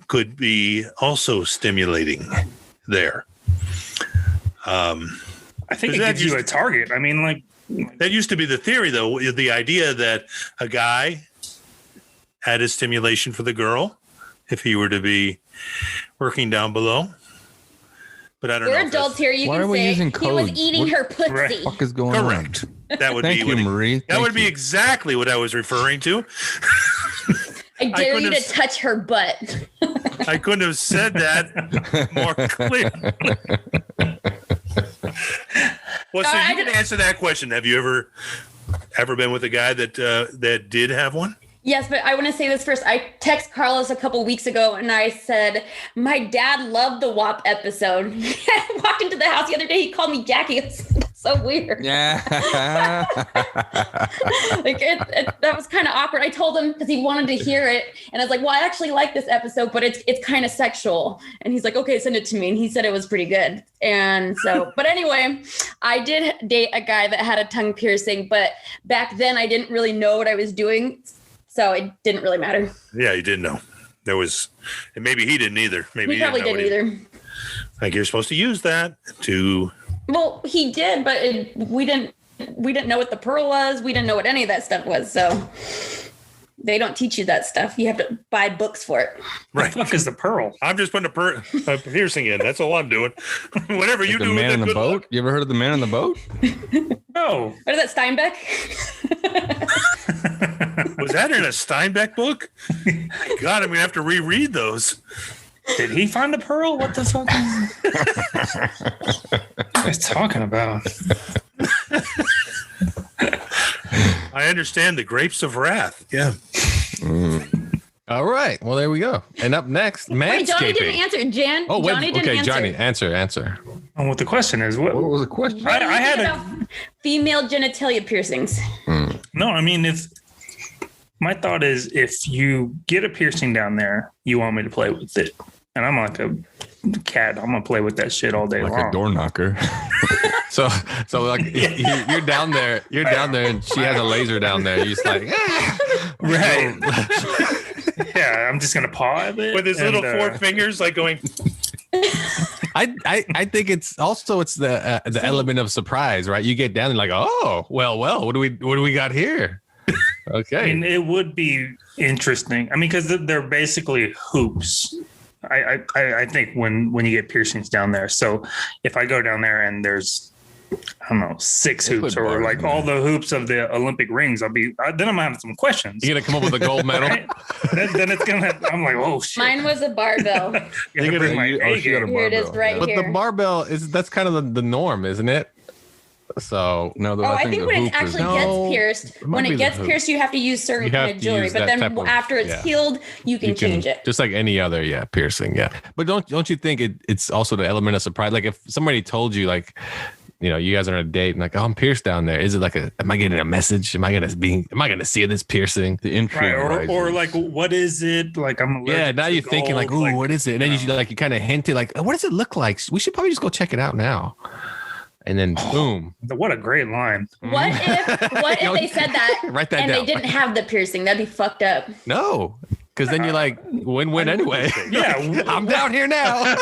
could be also stimulating there. I think it gives you a target. I mean, like, that used to be the theory, though, the idea that a guy had a stimulation for the girl if he were to be working down below. But I don't know. We're adults here. You Why can are we say using he codes? was eating her pussy. What the fuck is going correct. on? That would Thank be you, Marie. That would be exactly what I was referring to. I dare you to touch her butt. I couldn't have said that more clearly. Well, so you can answer that question. Have you ever been with a guy that did have one? Yes, but I want to say this first. I text Carlos a couple weeks ago and I said, my dad loved the WAP episode. I walked into the house the other day. He called me Jackie. It's so weird. Yeah. That was kind of awkward. I told him because he wanted to hear it. And I was like, well, I actually like this episode, but it's kind of sexual. And he's like, okay, send it to me. And he said it was pretty good. And so, but anyway, I did date a guy that had a tongue piercing, but back then I didn't really know what I was doing. So it didn't really matter. Yeah, you didn't know. And maybe he didn't either. Maybe he probably didn't either. Like you're supposed to use that to. Well, he did, but we didn't know what the pearl was. We didn't know what any of that stuff was. So. They don't teach you that stuff. You have to buy books for it. Right. The fuck is the pearl? I'm just putting a piercing in. That's all I'm doing. Whatever you The do. Man with in it, the good Boat? luck. You ever heard of The Man in the Boat? Oh, What is that, Steinbeck? Was that in a Steinbeck book? God, I'm gonna have to reread those. did he find a pearl? What the fuck? What are you talking about? I understand the grapes of wrath. Yeah. All right. Well, there we go. And up next, Wait, Johnny didn't manscaping. answer. Oh, wait. Johnny didn't Okay, answer. Johnny, answer. Oh, what the question is? What? What was the question? What do you I think had a- about female genitalia piercings. No, I mean, if my thought is, if you get a piercing down there, you want me to play with it, and I'm like a cat. I'm gonna play with that shit all day Like long. a door knocker. So like you're down there, and she has a laser down there. You're just like, Right. Yeah, I'm just gonna paw at it With his and, little four fingers, like going. I think it's the element of surprise, right? You get down and like, oh, well, what do we got here? Okay. I mean, it would be interesting. I mean, because they're basically hoops. I think when you get piercings down there. So if I go down there and there's, I don't know, 6 They hoops put or bars like in all there. the hoops of the Olympic rings, then I'm gonna have some questions. You're gonna come up with a gold medal. Right? then it's gonna. I'm like, oh shit. Mine was a barbell. Gotta You're bring gonna- my A she got a game. Here it is, barbell. right But here. the barbell that's kind of the norm, isn't it? So No, Oh, I think the when hoop it actually is, No, gets pierced, it might when be it the gets hoop. pierced, you have to use certain You have kind of to jewelry. use But that then type of- after it's yeah. healed, you can change it. just like any other piercing. Yeah, but don't you think it's also the element of surprise? Like if somebody told you like, you know, you guys are on a date and like, oh, I'm pierced down there. Is it like am I getting a message? Am I gonna see this piercing? the intrigue Right, or rises. like, what is it? Like, I'm allergic Yeah, now to you're thinking like, gold, ooh, what is it? And then you kind of hinted like, what does it look like? We should probably just go check it out now. And then boom, What a great line. What if they said that Write that and down. they didn't have the piercing? That'd be fucked up. no, because then you're like win-win anyway. Yeah, I'm down here now.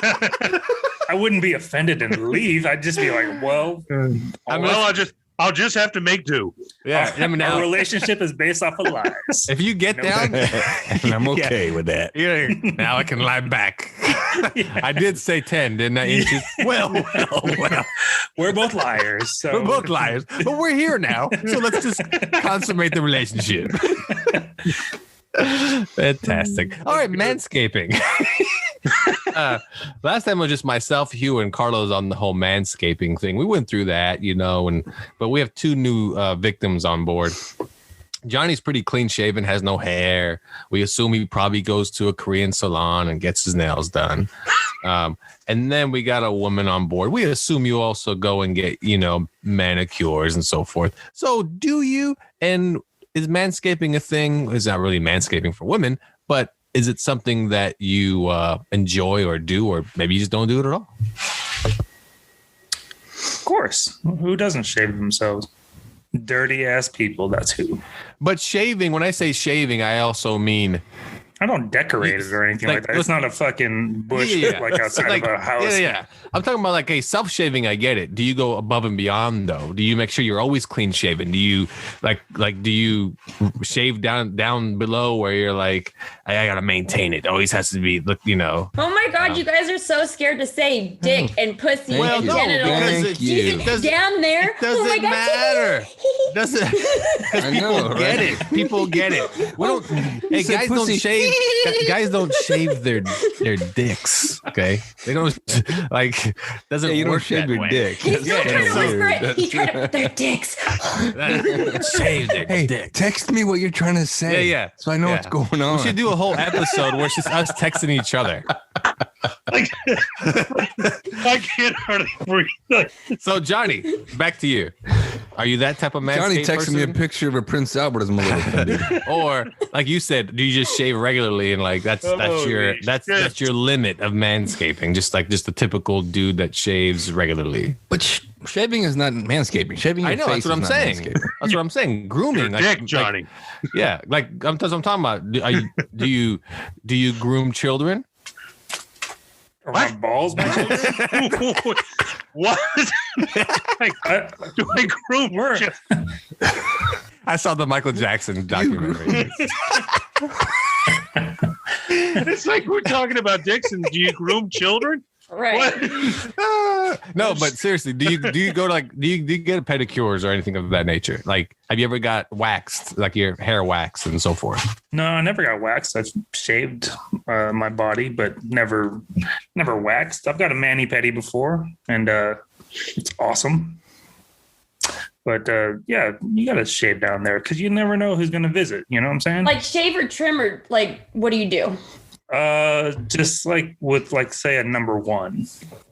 I wouldn't be offended and leave. I'd just be like, well, I'll just have to make do. Yeah, I mean, our now, relationship is based off of lies. if you get down, and I'm okay with that. yeah, now I can lie back. I did say 10, didn't I? Inches. Well. We're both liars. So We're both liars, but we're here now. So let's just consummate the relationship. Fantastic. All right, manscaping. Last time it was just myself, Hugh, and Carlos on the whole manscaping thing. We went through that, but we have 2 new victims on board. Johnny's pretty clean shaven, has no hair. We assume he probably goes to a Korean salon and gets his nails done. And then we got a woman on board. We assume you also go and get, manicures and so forth. So do you? And is manscaping a thing? It's not really manscaping for women, but is it something that you enjoy or do, or maybe you just don't do it at all? Of course. Who doesn't shave themselves? Dirty ass people. That's who. But shaving, when I say shaving, I also mean I don't decorate it or anything like that. It's not a fucking bush like outside of a house. Yeah. I'm talking about like, hey, self-shaving, I get it. Do you go above and beyond though? Do you make sure you're always clean shaven? Do you do you shave down below where you're like, I gotta maintain it. Always has to be, Oh my God, you guys are so scared to say dick and pussy Well, and no, genitals. Thank you. Down there. It doesn't matter. Doesn't I know, get right? it. People get it. We don't. Hey, said guys don't pussy. shave. Guys don't shave their dicks. Okay, they don't like. Doesn't Yeah, you don't work shave that your way. dick. He's still That's trying to weird. whisper it. That's He tried to put their dicks. Shave their Hey, dick. text me what you're trying to say. Yeah. So I know Yeah. what's going on. We should do a whole episode where it's just us texting each other. I can't hardly breathe. So Johnny, back to you. Are you that type of man? Johnny texted me a picture of a Prince Albert as my little offended. Or like you said, do you just shave regularly and like that's your limit of manscaping? Just the typical dude that shaves regularly. But shaving is not manscaping. Shaving your I know face that's what I'm is not saying. manscaping. That's what I'm saying. Grooming, Your dick, Johnny. yeah, like that's what I'm talking about. Do you groom children? Or my balls, my children? What? Do I groom? I saw the Michael Jackson documentary. It's like we're talking about Dixon. Do you groom children? Right. No, but seriously, do you go to like do you get pedicures or anything of that nature? Like, have you ever got waxed, like your hair waxed and so forth? No, I never got waxed. I've shaved my body, but never waxed. I've got a mani-pedi before, and it's awesome. But yeah, you got to shave down there because you never know who's going to visit. You know what I'm saying? Like shave or trim or like, what do you do? Just like with like say a number one,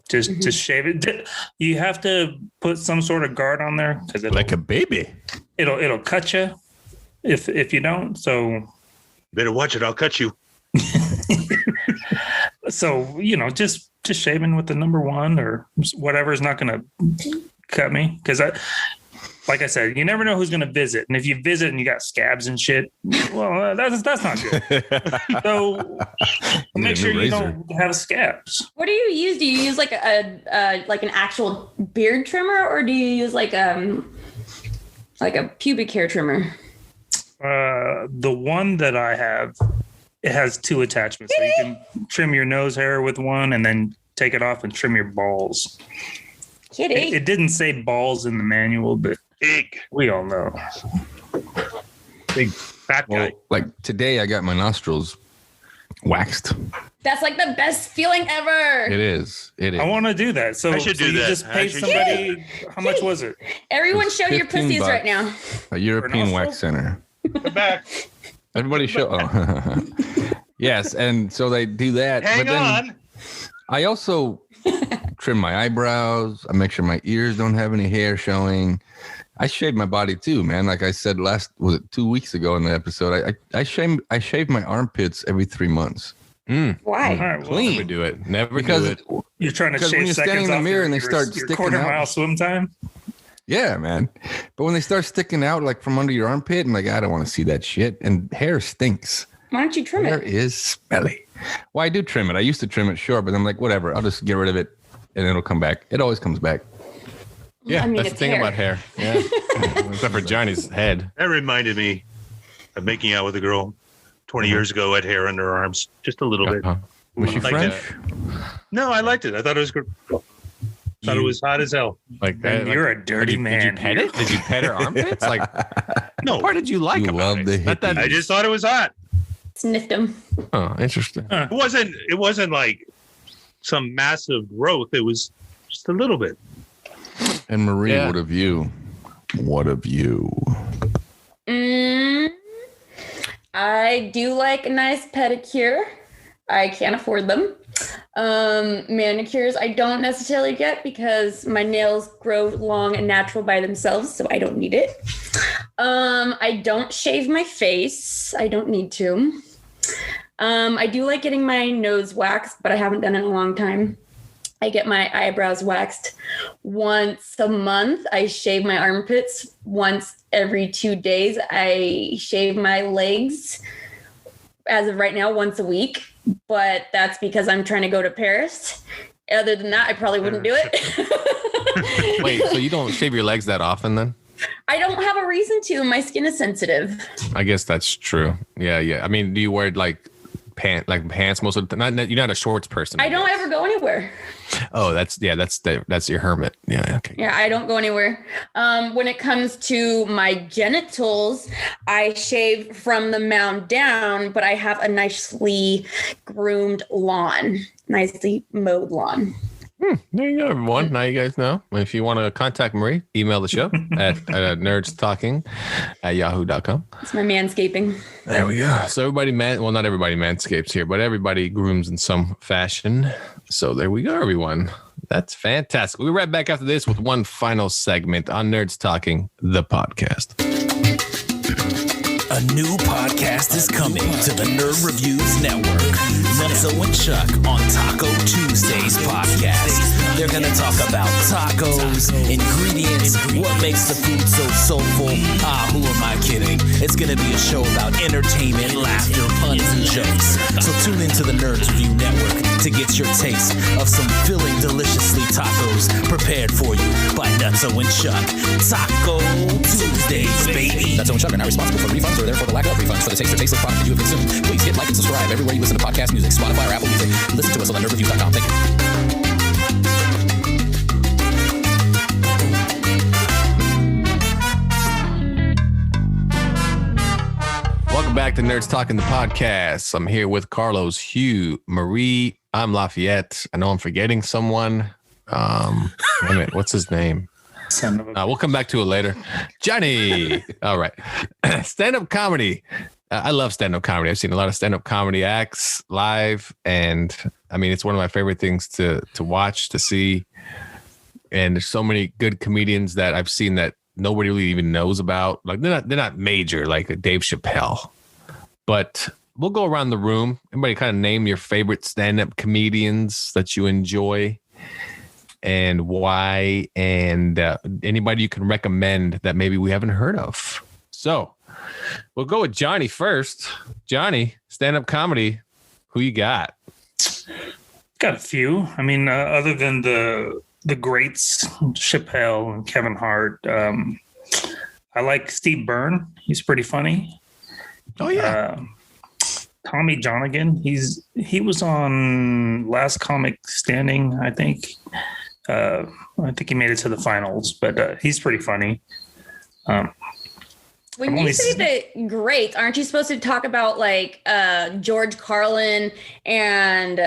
just shave it. You have to put some sort of guard on there because Like a baby. it'll cut you if you don't. So Better watch it. I'll cut you. so just shaving with the number one or whatever is not going to cut me because like I said, you never know who's going to visit. And if you visit and you got scabs and shit, well, that's not good. So make sure you don't have scabs. What do you use? Do you use like like an actual beard trimmer, or do you use like a pubic hair trimmer? The one that I have, it has two attachments. So you can trim your nose hair with one and then take it off and trim your balls. Kidding. It didn't say balls in the manual, but we all know. Big fat guy. Well, like today, I got my nostrils waxed. That's like the best feeling ever. It is. I want to do that. So I should do you that. just pay somebody. How much was it? Everyone show your pussies $15 right now. A European nostril? wax center. Come back. Everybody show. Oh. Yes, and so they do that. Hang but then on. I also trim my eyebrows. I make sure my ears don't have any hair showing. I shave my body too, man. Like I said was it 2 weeks ago in the episode? I shave my armpits every 3 months. Why? All right, well, Clean. Never do it. Never Because do it. you're trying to Because shave when you're standing seconds in the off mirror your- and they your- start your sticking quarter-mile out. swim time. Yeah, man. But when they start sticking out like from under your armpit, and like I don't want to see that shit. And hair stinks. Why don't you trim Hair it? is smelly. Well, I do trim it. I used to trim it short, but I'm like, whatever. I'll just get rid of it, and it'll come back. It always comes back. Yeah, I mean, that's the it's thing hair. about hair. Yeah. Except for Johnny's head. That reminded me of making out with a girl 20 years ago. Had hair under her arms, just a little bit. Uh-huh. Was she Like French? No, I liked it. I thought it was good. Thought it was hot as hell. Like Man, that. you're a dirty Did you man. pet it? Did you pet her armpits? Like, No, what part did you like You about love it? the Not that- I just thought it was hot. Sniffed them. Oh, interesting. It wasn't like some massive growth. It was just a little bit. And Marie, Yeah. what of you? What of you? I do like a nice pedicure. I can't afford them. Manicures I don't necessarily get because my nails grow long and natural by themselves, so I don't need it. I don't shave my face. I don't need to. I do like getting my nose waxed, but I haven't done it in a long time. I get my eyebrows waxed once a month. I shave my armpits once every 2 days. I shave my legs, as of right now, once a week. But that's because I'm trying to go to Paris. Other than that, I probably wouldn't do it. Wait, so you don't shave your legs that often then? I don't have a reason to. My skin is sensitive. I guess that's true. Yeah. I mean, do you wear like pants most of the time? You're not a shorts person. I don't guess. ever go anywhere. Oh, that's your hermit. Yeah. Okay. Yeah, I don't go anywhere. When it comes to my genitals, I shave from the mound down, but I have a nicely groomed lawn, nicely mowed lawn. There you go, everyone. Now you guys know. If you want to contact Marie, email the show at nerdstalking@yahoo.com. It's my manscaping. There we go. So everybody, not everybody manscapes here, but everybody grooms in some fashion. So there we go, everyone. That's fantastic. We'll be right back after this with one final segment on Nerds Talking, the podcast. A new podcast is coming to the Nerd Reviews Network. Nutso and Chuck on Taco Tuesdays podcast. They're going to talk about tacos, ingredients, what makes the food so soulful. Who am I kidding? It's going to be a show about entertainment, laughter, puns, and jokes. So tune into the Nerds Review Network to get your taste of some filling deliciously tacos prepared for you by Nutso and Chuck. Taco Tuesdays, baby. Nutso and Chuck are not responsible for refunds or therefore the lack of refunds for the taste or tasteless product that you have consumed. Please hit like and subscribe everywhere you listen to podcast music, Spotify or Apple Music. Listen to us on nerdreviews.com. Thank you. Welcome back to Nerds Talking the podcast. I'm here with Carlos, Hugh, Marie. I'm Lafayette. I know I'm forgetting someone. Wait a minute, what's his name? We'll come back to it later. Johnny. All right. Stand-up comedy. I love stand-up comedy. I've seen a lot of stand-up comedy acts live, and I mean, it's one of my favorite things to watch, to see. And there's so many good comedians that I've seen that nobody really even knows about. Like they're not major, like Dave Chappelle. But we'll go around the room. Everybody kind of name your favorite stand-up comedians that you enjoy and why, and anybody you can recommend that maybe we haven't heard of. So we'll go with Johnny first. Johnny, stand-up comedy, who you got? Got a few. I mean, other than the greats, Chappelle and Kevin Hart, I like Steve Byrne. He's pretty funny. Oh, yeah. Tommy Johnigan. He was on Last Comic Standing, I think. I think he made it to the finals, but he's pretty funny. When you say the great, aren't you supposed to talk about like George Carlin and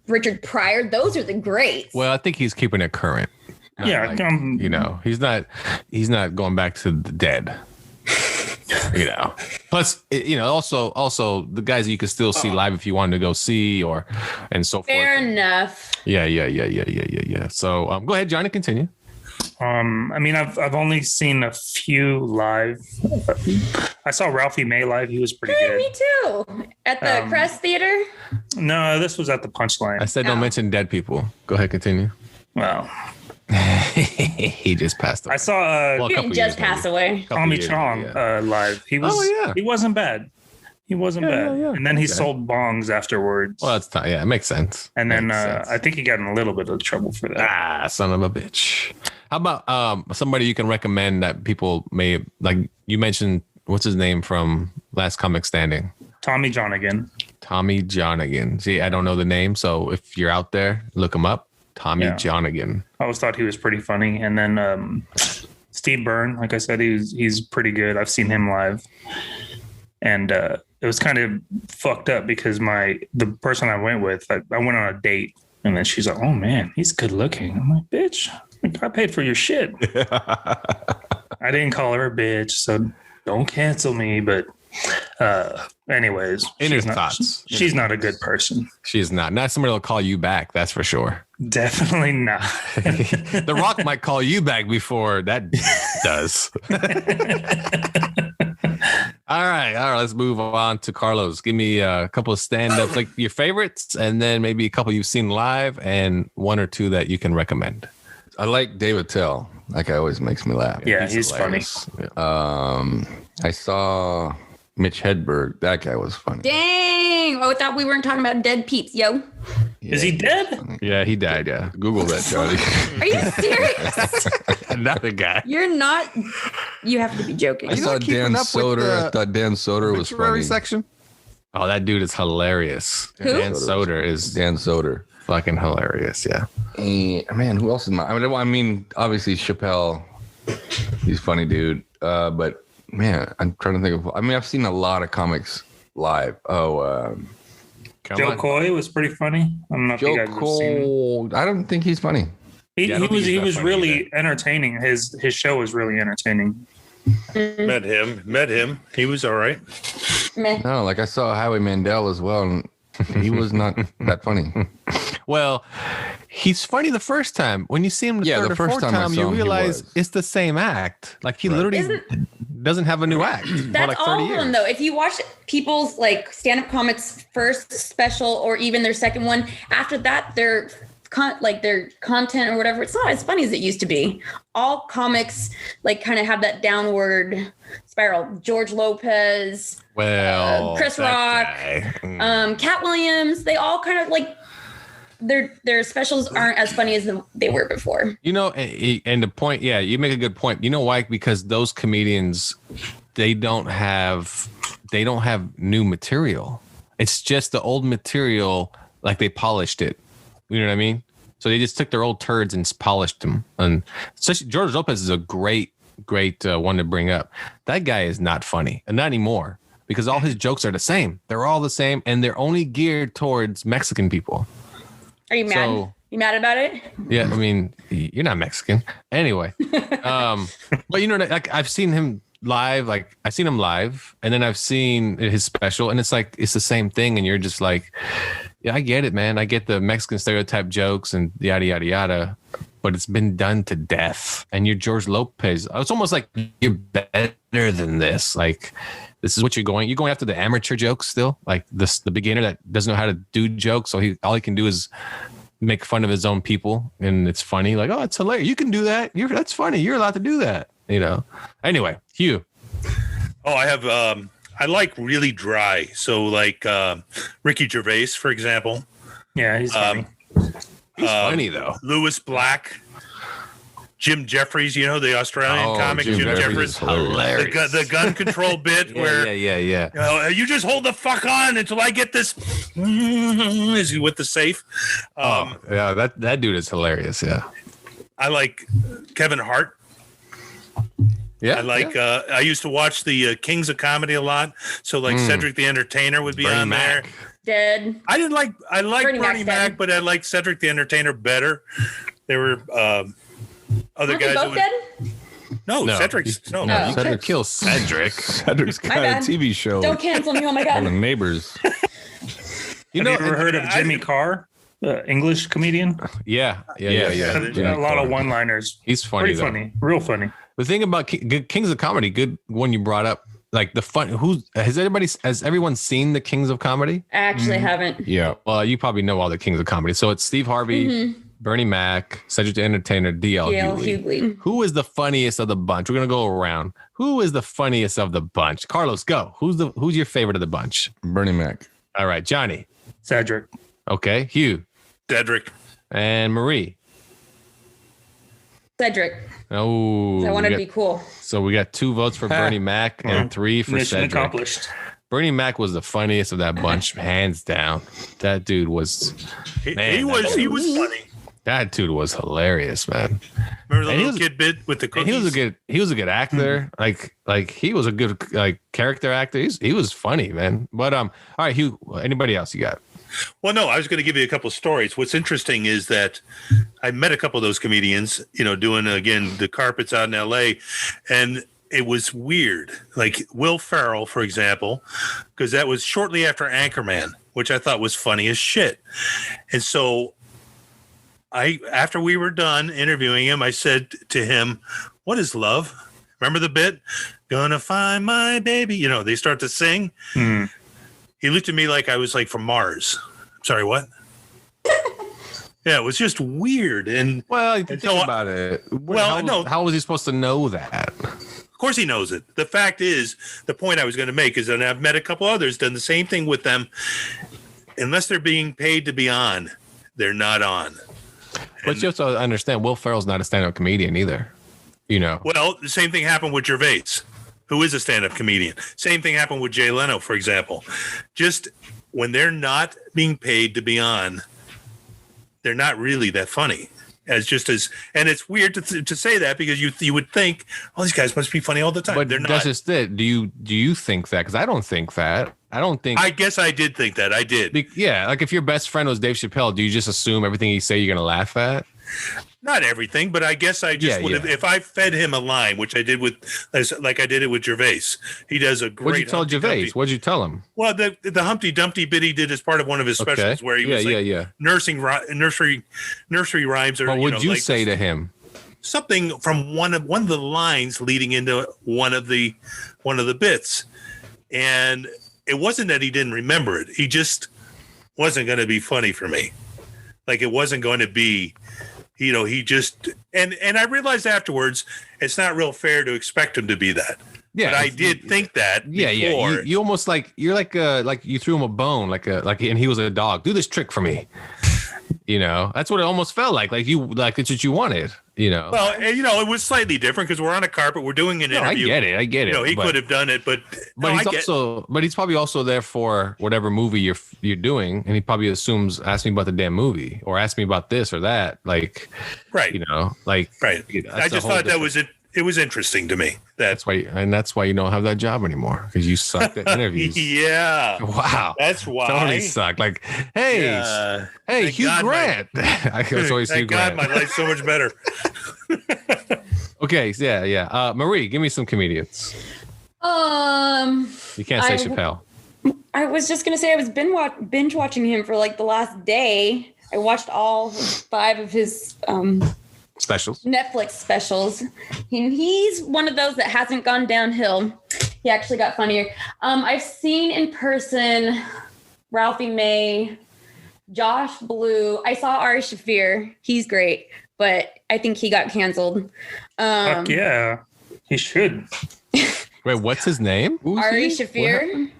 Richard Pryor? Those are the greats. Well, I think he's keeping it current. Yeah, like, he's not going back to the dead. Plus, also the guys that you can still see live if you wanted to go see and so forth. Fair enough. Yeah. So go ahead, Johnny, continue. I mean, I've only seen a few live. I saw Ralphie May live. He was pretty good. Me too. At the Crest Theater? No, this was at the Punchline. I said don't mention dead people. Go ahead, continue. Well, he just passed away. I saw he didn't just pass away. Tommy Chong live. He wasn't bad. He wasn't bad. Yeah. And then he sold bongs afterwards. Well, it makes sense. And then I think he got in a little bit of trouble for that. Son of a bitch. How about somebody you can recommend that people may like? You mentioned what's his name from Last Comic Standing? Tommy Johnigan. See, I don't know the name, so if you're out there, look him up. Tommy Johnigan. I always thought he was pretty funny. And then Steve Byrne, like I said, he's pretty good. I've seen him live. And it was kind of fucked up because the person I went with, I went on a date, and then she's like, "Oh man, he's good looking." I'm like, "Bitch, I paid for your shit." I didn't call her a bitch, so don't cancel me. But anyways, she's not a good person. She's not. Not somebody will call you back. That's for sure. Definitely not. The Rock might call you back before that does. All right. Let's move on to Carlos. Give me a couple of stand-ups, like your favorites, and then maybe a couple you've seen live, and one or two that you can recommend. I like David Tell. That guy always makes me laugh. Yeah, he's funny. Yeah. I saw Mitch Hedberg. That guy was funny. Dang! Oh, I thought we weren't talking about dead peeps, yo. Yeah. Is he dead? Yeah, he died. Yeah, Google that, Johnny. Are you serious? Another guy. You're not. You have to be joking. I saw Dan Soder. I thought Dan Soder was funny. Section. Oh, that dude is hilarious. Who? Dan Soder. Fucking hilarious. Yeah. Man, who else is I mean, obviously Chappelle. He's a funny dude. But man, I'm trying to think of. I mean, I've seen a lot of comics live. Joe Coy was pretty funny. I don't know if you guys have seen it. I don't think he's funny. He was really entertaining. His show was really entertaining. Met him. He was all right. No, like I saw Howie Mandel as well, and he was not that funny. Well, he's funny the first time. When you see him the third or fourth time, you realize it's the same act. Like he literally doesn't have a new act for That's like 30 all of years. them, though. If you watch people's like stand-up comics first special or even their second one, after that, their content or whatever, it's not as funny as it used to be. All comics like kind of have that downward spiral. George Lopez, Chris Rock, Cat Williams, they all kind of like their specials aren't as funny as they were before. You know, and the point, yeah, you make a good point. You know why? Because those comedians, they don't have new material. It's just the old material, like they polished it. You know what I mean? So they just took their old turds and polished them. And especially George Lopez is a great one to bring up. That guy is not funny, and not anymore, because all his jokes are the same. They're all the same, and they're only geared towards Mexican people. Are you mad? You mad about it? Yeah, I mean, you're not Mexican. Anyway. But you know, like I've seen him live, and then I've seen his special, and it's like it's the same thing, and you're just like, yeah, I get it, man. I get the Mexican stereotype jokes and yada yada yada, but it's been done to death. And you're George Lopez. It's almost like you're better than this. Like, this is what you're going after the amateur jokes still, like the beginner that doesn't know how to do jokes. So all he can do is make fun of his own people, and it's funny. Like, oh, it's hilarious. You can do that. That's funny. You're allowed to do that. You know. Anyway, Hugh. Oh, I have. I like really dry. So like Ricky Gervais, for example. Yeah, he's funny. He's funny though. Lewis Black. Jim Jeffries, you know, the Australian comic. Jim Jeffries, hilarious. The gun control bit where yeah. You know, you just hold the fuck on until I get this. Is he with the safe? Yeah, that dude is hilarious. Yeah, I like Kevin Hart. Yeah, I like. I used to watch the Kings of Comedy a lot. So like Cedric the Entertainer would be Bernie on Mac. there. Dead. I liked Bernie Mac, but I liked Cedric the Entertainer better. There were other guys. Both dead? No, Cedric's no. No. Cedric kills Cedric. Cedric's got a bad. TV show. Don't cancel me. Oh my On the God. Neighbors. Have you ever heard of Jimmy Carr, the English comedian? Yeah. A lot of one-liners. He's funny. Pretty funny. Real funny. The thing about Kings of Comedy, good one you brought up. Like the fun. Has everyone seen the Kings of Comedy? I actually haven't. Yeah. Well, you probably know all the Kings of Comedy. So it's Steve Harvey, Bernie Mac, Cedric the Entertainer, D.L. Hughley. Who is the funniest of the bunch? We're gonna go around. Who is the funniest of the bunch? Carlos, go. Who's your favorite of the bunch? Bernie Mac. All right, Johnny. Cedric. Okay, Hugh. Cedric. And Marie. Cedric. Oh, I want to be cool. So we got 2 votes for Bernie Mac and 3 for Mission Cedric. accomplished. Bernie Mac was the funniest of that bunch, hands down. That dude was. He was funny. That dude was hilarious, man. Remember the little kid bit with the cookies? He was a good actor. Like he was a good character actor. He was funny, man. But all right, Hugh. Anybody else you got? Well, no, I was going to give you a couple of stories. What's interesting is that I met a couple of those comedians, you know, doing, again, the carpets out in L.A., and it was weird. Like Will Ferrell, for example, because that was shortly after Anchorman, which I thought was funny as shit. And so after we were done interviewing him, I said to him, "What is love?" Remember the bit? Gonna find my baby. You know, they start to sing. He looked at me like I was like from Mars. Sorry, what? Yeah, it was just weird. And well, you think about it. How was he supposed to know that? Of course he knows it. The fact is, the point I was going to make is that I've met a couple others, done the same thing with them. Unless they're being paid to be on, they're not on. But you have to understand, Will Ferrell's not a stand-up comedian either. You know. Well, the same thing happened with Gervais, who is a stand-up comedian. Same thing happened with Jay Leno, for example. Just when they're not being paid to be on, they're not really that funny. And it's weird to say that, because you would think, oh, these guys must be funny all the time. But they're that's not. just it. Do you think that? Because I don't think that. I guess I did think that. I did. Yeah, like if your best friend was Dave Chappelle, do you just assume everything he say you're gonna laugh at? Not everything, but I guess I just would have, if I fed him a line, which I did like I did it with Gervais. He does a great. What'd you tell Gervais? What'd you tell him? Well, the Humpty Dumpty bit he did as part of one of his specials, where he was nursery rhymes. Or what would you say to him? something from one of the lines leading into one of the bits, and it wasn't that he didn't remember it. He just wasn't going to be funny for me. Like, it wasn't going to be, he just, and I realized afterwards, it's not real fair to expect him to be that. Yeah, but I did think that. Yeah, before. yeah. You almost like you threw him a bone, and he was a dog. Do this trick for me. That's what it almost felt like. Like it's what you wanted. Well, it was slightly different because we're on a carpet. We're doing an interview. I get it. He could have done it, but he's probably also there for whatever movie you're doing, and he probably ask me about the damn movie or ask me about this or that. Like, right. Right. I just thought that was it. It was interesting to me. That's why you don't have that job anymore, because you sucked at interviews. Yeah. Wow. That's why. Totally sucked. Like, hey, Hugh Grant. It's always Hugh Grant. Thank God, my life's so much better. Okay. Yeah. Marie, give me some comedians. You can't say Chappelle. I was just gonna say I was binge watching him for like the last day. I watched all 5 of his specials, Netflix specials. He's one of those that hasn't gone downhill. He actually got funnier. I've seen in person Ralphie May, Josh Blue. I saw Ari Shaffir. He's great, but I think he got canceled. Fuck yeah, he should. Wait, what's his name? Ari Shaffir.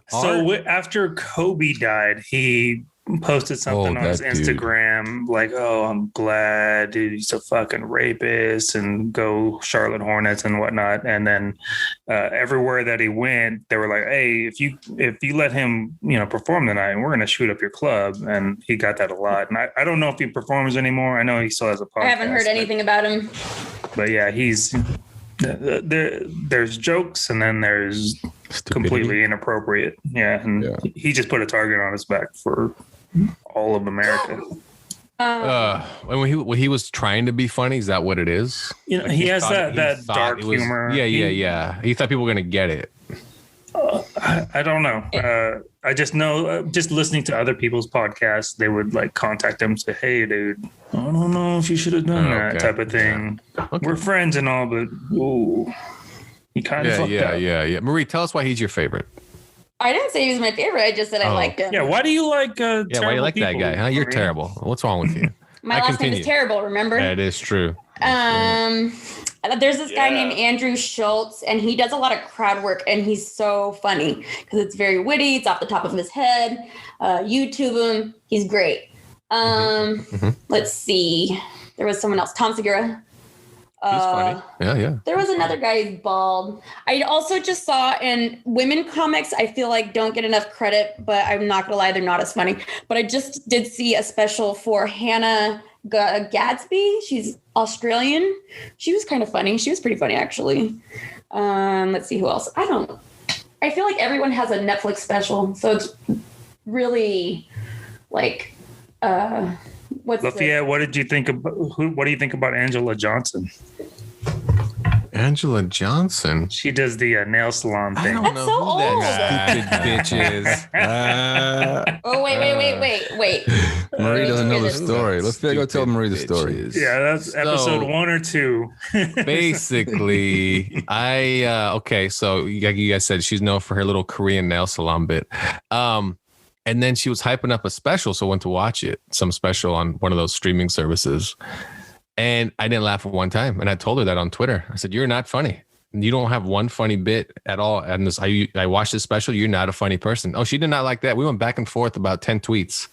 So after Kobe died, he posted something on his Instagram like, "Oh, I'm glad, dude, he's a fucking rapist," and go Charlotte Hornets and whatnot. And then everywhere that he went, they were like, "Hey, if you let him, perform tonight, we're gonna shoot up your club." And he got that a lot. And I don't know if he performs anymore. I know he still has a podcast. I haven't heard anything about him. But yeah, he's there's jokes and then there's completely inappropriate. Yeah, and he just put a target on his back for all of America. When he was trying to be funny, is that what it is? Like he has that dark humor. Yeah. He thought people were gonna get it. I don't know. I just know, just listening to other people's podcasts, they would like contact him and say, "Hey, dude, I don't know if you should have done that," type of thing. Okay. We're friends and all, but he kind of fucked up. Yeah. Marie, tell us why he's your favorite. I didn't say he was my favorite. I just said I liked him. Yeah, why do you like why do you like people? that guy? Huh? You're terrible. What's wrong with you? My last name is terrible, remember? That is true. There's this guy named Andrew Schultz, and he does a lot of crowd work, and he's so funny because it's very witty. It's off the top of his head. YouTube him. He's great. Let's see. There was someone else, Tom Segura. He's funny. Yeah. There was another guy who's bald. I also just saw in women comics, I feel like don't get enough credit, but I'm not going to lie, they're not as funny. But I just did see a special for Hannah Gadsby. She's Australian. She was kind of funny. She was pretty funny, actually. Let's see who else. I feel like everyone has a Netflix special. So it's really like, Lafayette, what do you think about Angela Johnson? Angela Johnson? She does the nail salon thing. I don't know so who old. That stupid bitch is. Oh, wait. Marie doesn't know the story. Let's go tell Marie the story. Yeah, that's episode 1 or 2. Basically, so you guys said she's known for her little Korean nail salon bit. And then she was hyping up a special, so I went to watch it, some special on one of those streaming services. And I didn't laugh at one time. And I told her that on Twitter. I said, "You're not funny. You don't have one funny bit at all." And I watched this special. You're not a funny person. Oh, she did not like that. We went back and forth about 10 tweets.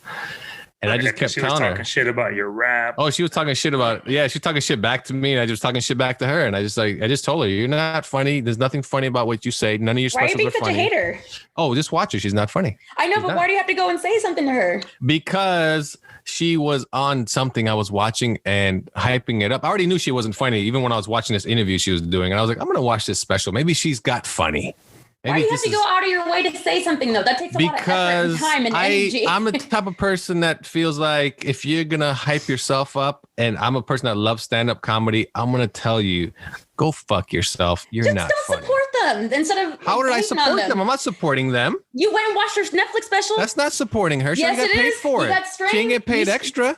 And I just kept telling her. She was talking shit about your rap. Oh, she was talking shit about, she was talking shit back to me. And I was talking shit back to her. And I just told her, "You're not funny. There's nothing funny about what you say. None of your specials are funny." Why are you being such a hater? Oh, just watch her. She's not funny. I know, but why do you have to go and say something to her? Because she was on something I was watching and hyping it up. I already knew she wasn't funny. Even when I was watching this interview she was doing. And I was like, I'm going to watch this special. Maybe she's got funny. Why do you have to go out of your way to say something, though? That takes a lot of effort and time and energy. I'm the type of person that feels like if you're going to hype yourself up, and I'm a person that loves stand-up comedy, I'm going to tell you, go fuck yourself. You're not funny. Just don't support them instead of How did I support them? I'm not supporting them. You went and watched her Netflix special? That's not supporting her. She got paid for it. She didn't get paid extra.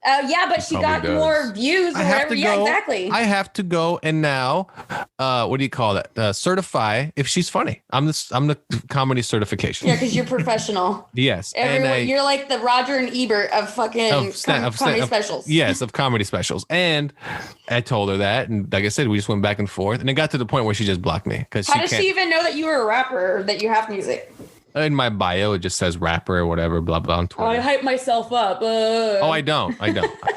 Yeah, but she got Probably does. more views or whatever. Yeah, exactly. I have to go and now, what do you call that? Certify if she's funny. I'm the comedy certification. Yeah, because you're professional. Yes. Everyone, you're like the Roger and Ebert of fucking comedy specials. Yes, of comedy specials. And I told her that, and like I said, we just went back and forth, and it got to the point where she just blocked me because how does she even know that you were a rapper or that you have music? In my bio, it just says rapper or whatever, blah blah on Twitter. Oh, I hype myself up. Oh, I don't.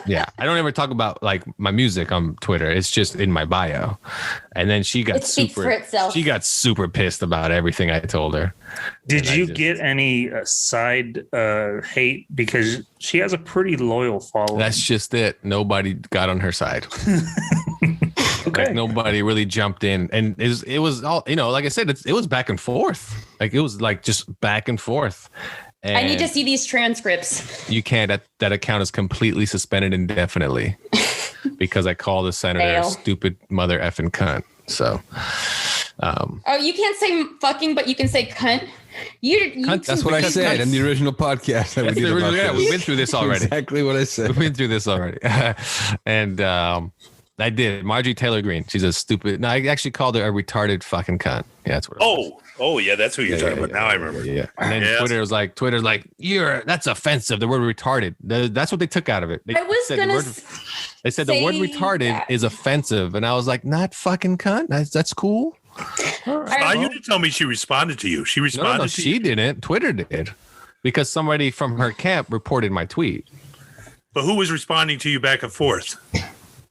Yeah, I don't ever talk about like my music on Twitter. It's just in my bio. And then she got She got super pissed about everything I told her. Did you get any side hate because she has a pretty loyal following? That's just it. Nobody got on her side. Okay. Like nobody really jumped in, and it was all, like I said, it was back and forth. Like it was like just back and forth. And I need to see these transcripts. You can't. That account is completely suspended indefinitely because I called the senator a stupid mother effing cunt. So, you can't say fucking, but you can say cunt. That's what I said in the original podcast. That we did about this. We've been through this already. Exactly what I said. We've been through this already, and I did. Marjorie Taylor Greene. She's a stupid. No, I actually called her a retarded fucking cunt. Yeah, that's what. Oh, yeah, that's what you're talking about. Now I remember. Yeah, and then Twitter's like, that's offensive. The word retarded. That's what they took out of it. They said the word retarded is offensive, and I was like, not fucking cunt. That's cool. Right. You didn't tell me she responded to you. She responded. No, she didn't. Twitter did, because somebody from her camp reported my tweet. But who was responding to you back and forth?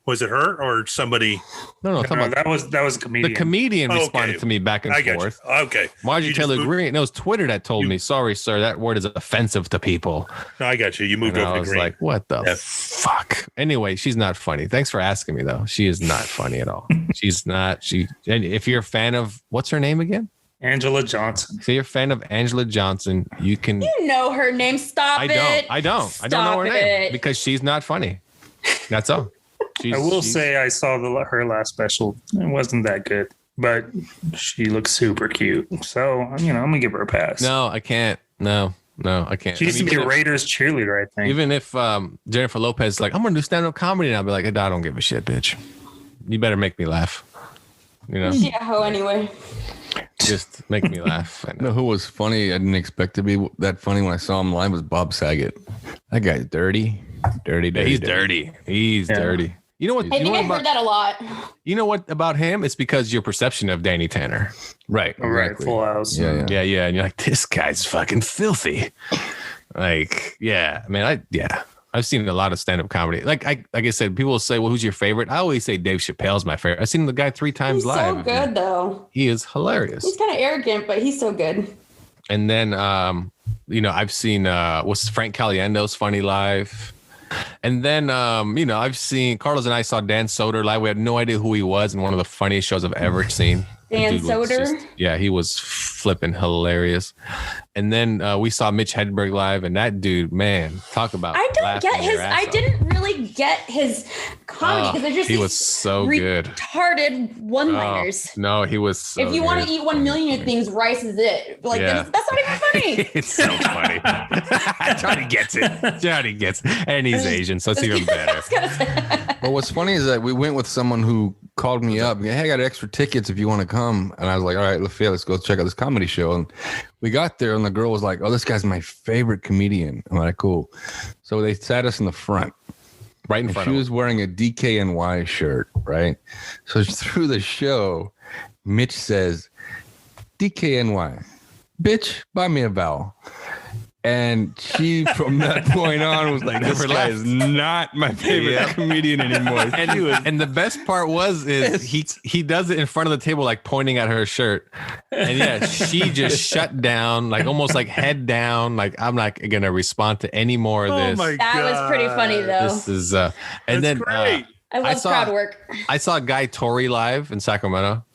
Was it her or somebody? No, that was a comedian. The comedian responded to me back and forth. Okay. Marjorie Taylor Greene. No, it was Twitter that told me, sorry, sir, that word is offensive to people. No, I got you. You moved over to Greene. I was like, what the fuck? Anyway, she's not funny. Thanks for asking me, though. She is not funny at all. She's not. And if you're a fan of, what's her name again? Angela Johnson. So you're a fan of Angela Johnson. You can. You know her name. Stop it. I don't know her name because she's not funny. That's all. I will say I saw her last special. It wasn't that good, but she looks super cute. So, I'm going to give her a pass. No, I can't. No, I can't. She used to be a Raiders cheerleader, I think. Even if Jennifer Lopez is like, I'm going to do stand-up comedy, and I'll be like, I don't give a shit, bitch. You better make me laugh. Yeah, ho, anyway. Just make me laugh. Who was funny? I didn't expect to be that funny when I saw him live was Bob Saget. That guy's dirty. He's dirty. He's dirty. You know what? I think I heard that a lot. You know what about him? It's because your perception of Danny Tanner. Right. Right. Full House. Yeah. And you're like, this guy's fucking filthy. Like, yeah. I mean, I've seen a lot of stand-up comedy. Like I said, people will say, well, who's your favorite? I always say Dave Chappelle's my favorite. I've seen the guy 3 times live. He's so good, though. He is hilarious. He's kind of arrogant, but he's so good. And then, I've seen Frank Caliendo's funny live. And then, I've seen Carlos and I saw Dan Soder live. We had no idea who he was, and one of the funniest shows I've ever seen. Dan Soder? He was flipping hilarious. And then we saw Mitch Hedberg live, and that dude, man, talk about. I didn't really get his comedy because they're just he was so good. Retarded one-liners. No, he was so if you want to eat 1 million things, rice is it. Like that's not even funny. It's so funny. Johnny gets it. And he's Asian, so it's even better. But what's funny is that we went with someone who called me up. Hey, I got extra tickets if you want to come. And I was like, all right, let's go check out this comedy show. And we got there, and the girl was like, oh, this guy's my favorite comedian. I'm like, cool. So they sat us in the front. Right in front of her. She was wearing a DKNY shirt, right? So through the show, Mitch says, DKNY, bitch, buy me a vowel. And she, from that point on, was like, this guy is not my favorite comedian anymore. And the best part is he does it in front of the table, like pointing at her shirt. And she just shut down, like almost like head down. Like, I'm not going to respond to any more of this. That was pretty funny, though. This is, and then I love crowd work. I saw Guy Torry live in Sacramento.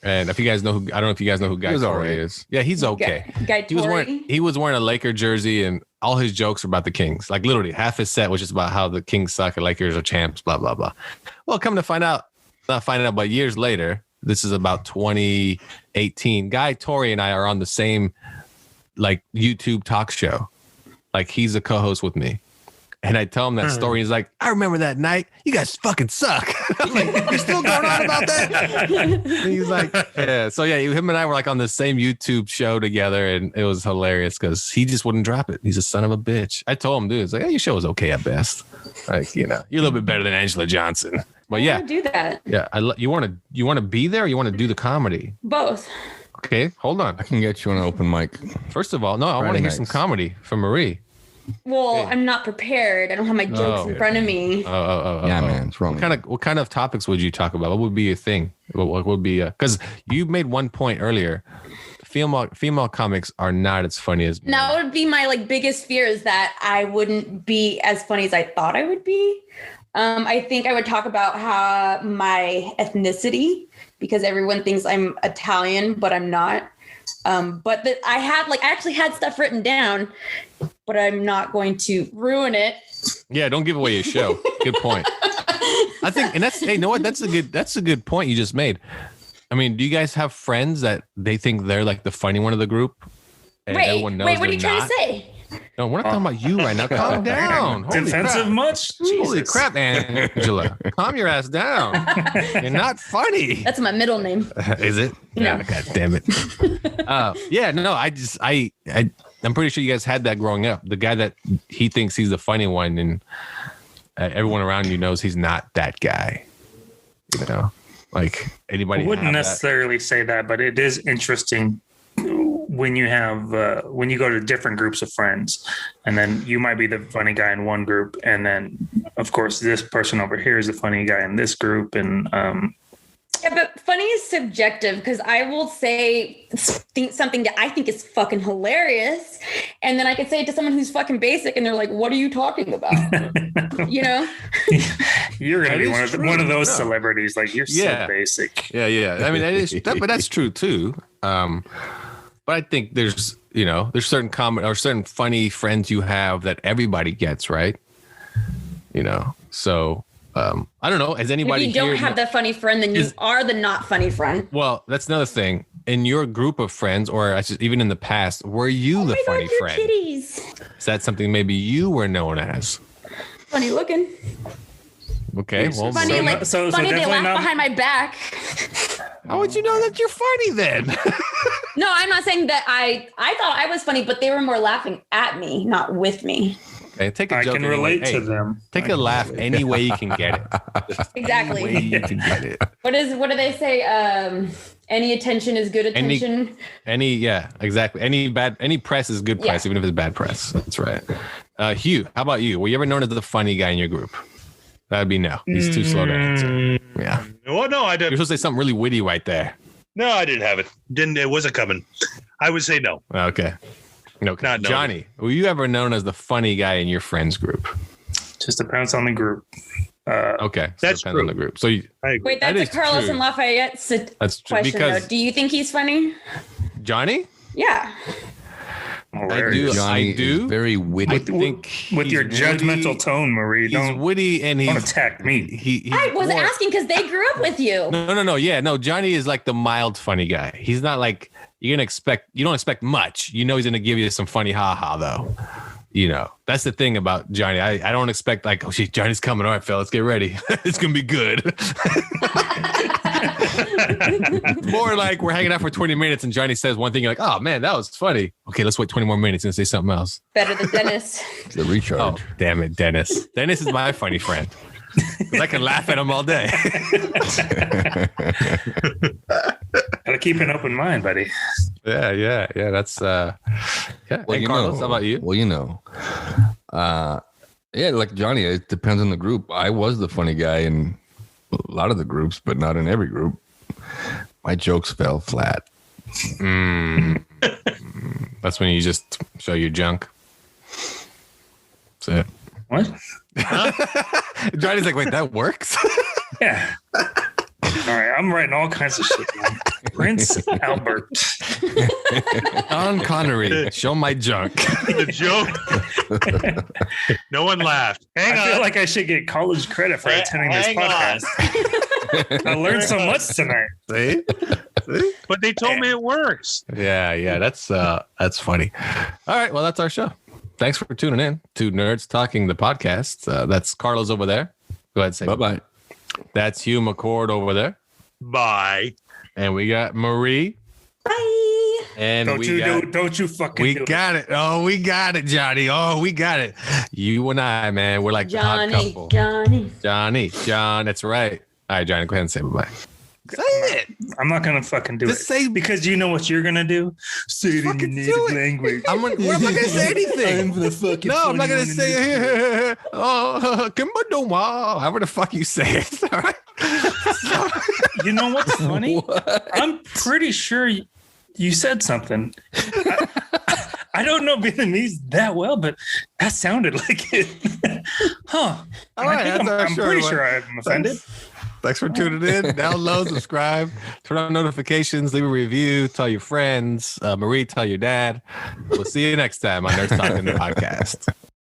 And if you guys know I don't know if you guys know who Guy Torry is. Yeah, he's okay. Guy Torry. He was wearing a Laker jersey, and all his jokes were about the Kings. Like literally half his set was just about how the Kings suck and Lakers are champs, blah, blah, blah. Well, come to find out, but years later, this is about 2018. Guy Torry and I are on the same like YouTube talk show. Like he's a co-host with me. And I tell him that story. He's like, I remember that night. You guys fucking suck. I'm like, you're still going on about that? And he's like, yeah. So yeah, him and I were like on the same YouTube show together, and it was hilarious because he just wouldn't drop it. He's a son of a bitch. I told him, dude, it's like, hey, your show was okay at best. Like, you know, you're a little bit better than Angela Johnson. But yeah, do that. Yeah, you want to be there, or you want to do the comedy? Both. Okay, hold on. I can get you on an open mic. First of all, no, I want to hear some comedy from Marie. Well, I'm not prepared. I don't have my jokes in front of me. Yeah, man, it's wrong. What kind of topics would you talk about? What would be your thing? What would be? Because you made one point earlier. Female comics are not as funny as men. That would be my biggest fear, is that I wouldn't be as funny as I thought I would be. I think I would talk about how my ethnicity, because everyone thinks I'm Italian, but I'm not. But that I actually had stuff written down, but I'm not going to ruin it. Yeah, don't give away your show. Good point. I think, and that's, hey, you know what? That's a good point you just made. I mean, do you guys have friends that they think they're like the funny one of the group? And everyone knows what are you trying to say? No, we're not talking about you right now. Calm down. Holy Defensive crap. much? Holy Jesus. crap, Angela. Calm your ass down. You're not funny. That's my middle name. Is it? Yeah. God damn it. Yeah, no, I'm pretty sure you guys had that growing up. The guy that he thinks he's the funny one, and everyone around you knows he's not that guy. You know, like anybody. I wouldn't necessarily say that, but it is interesting when you have when you go to different groups of friends, and then you might be the funny guy in one group, and then of course this person over here is the funny guy in this group, and yeah, but funny is subjective, because I will say something that I think is fucking hilarious, and then I could say it to someone who's fucking basic, and they're like, "What are you talking about?" You know, you're gonna be one of those celebrities. Like, you're so basic. Yeah. I mean, but that's true too. But I think there's certain certain funny friends you have that everybody gets, right? You know, so I don't know. Has anybody? If you don't have the funny friend, then you are the not funny friend. Well, that's another thing. In your group of friends, or even in the past, were you the funny friend? Kitties. Is that something maybe you were known as? Funny looking. Okay, well, funny, funny they laugh behind my back. How would you know that you're funny then? No, I'm not saying that I thought I was funny, but they were more laughing at me, not with me. Okay, take a I joke can relate to them. Take a laugh any way you can get it. Exactly. Any way you can get it. What do they say? Any attention is good attention. Exactly. Any press is good press, even if it's bad press. That's right. Hugh, how about you? Were you ever known as the funny guy in your group? That'd be no. He's too slow to answer. Yeah. Well, no, I didn't. You're supposed to say something really witty right there. No, I didn't have it. It wasn't coming. I would say no. Okay. No, not Johnny. Were you ever known as the funny guy in your friends group? Just depends on the group. Okay, so that's true. On the group. So wait, that's a Carlos and Lafayette question. Though. Do you think he's funny? Johnny? Yeah. I do. Very witty. I think with your judgmental tone, Marie. He's witty and don't attack me. I was asking because they grew up with you. No. Yeah, no. Johnny is like the mild funny guy. He's not like you don't expect much. You know, he's gonna give you some funny ha though. You know, that's the thing about Johnny. I don't expect like, oh shit, Johnny's coming. All right, fellas, get ready. It's gonna be good. More like we're hanging out for 20 minutes and Johnny says one thing, you're like, oh man, that was funny. Okay, let's wait 20 more minutes and say something else. Better than Dennis. The recharge. Oh, damn it, Dennis. Dennis is my funny friend. I can laugh at him all day. Gotta keep an open mind, buddy. Yeah. That's yeah. Well, hey, Carlos, how about you? Well, yeah, like Johnny, it depends on the group. I was the funny guy in a lot of the groups, but not in every group. My jokes fell flat. That's when you just show your junk. That's it. What? Johnny's like, wait, that works? Yeah. All right, I'm writing all kinds of shit down. Prince Albert. Don Connery, show my junk. The joke. No one laughed. I feel like I should get college credit for attending this podcast. I learned so much tonight. See? But they told me it works. Yeah, that's funny. All right, well, that's our show. thanks for tuning in to Nerds Talking, the podcast. That's Carlos over there. Go ahead and say Bye-bye. That's Hugh McCord over there. Bye. And we got Marie. Bye. And Don't you fucking we do got it. Oh, we got it, Johnny. Oh, we got it. You and I, man, we're like the hot couple. John. That's right. All right, Johnny, go ahead and say bye-bye. Say it. I'm not gonna fucking do Just it. say because you know what you're gonna do. Say it in your fucking native do it. language. I'm not gonna say anything. I'm the fucking. No, I'm not funny gonna one say it. Oh, however the fuck you say it. All right. You know what's funny? I'm pretty sure you said something. I don't know Vietnamese that well, but that sounded like it. Huh. All right, I'm pretty sure I'm offended. Thanks for tuning in. Download, subscribe, turn on notifications, leave a review, tell your friends. Marie, tell your dad. We'll see you next time on Nerds Talking the podcast.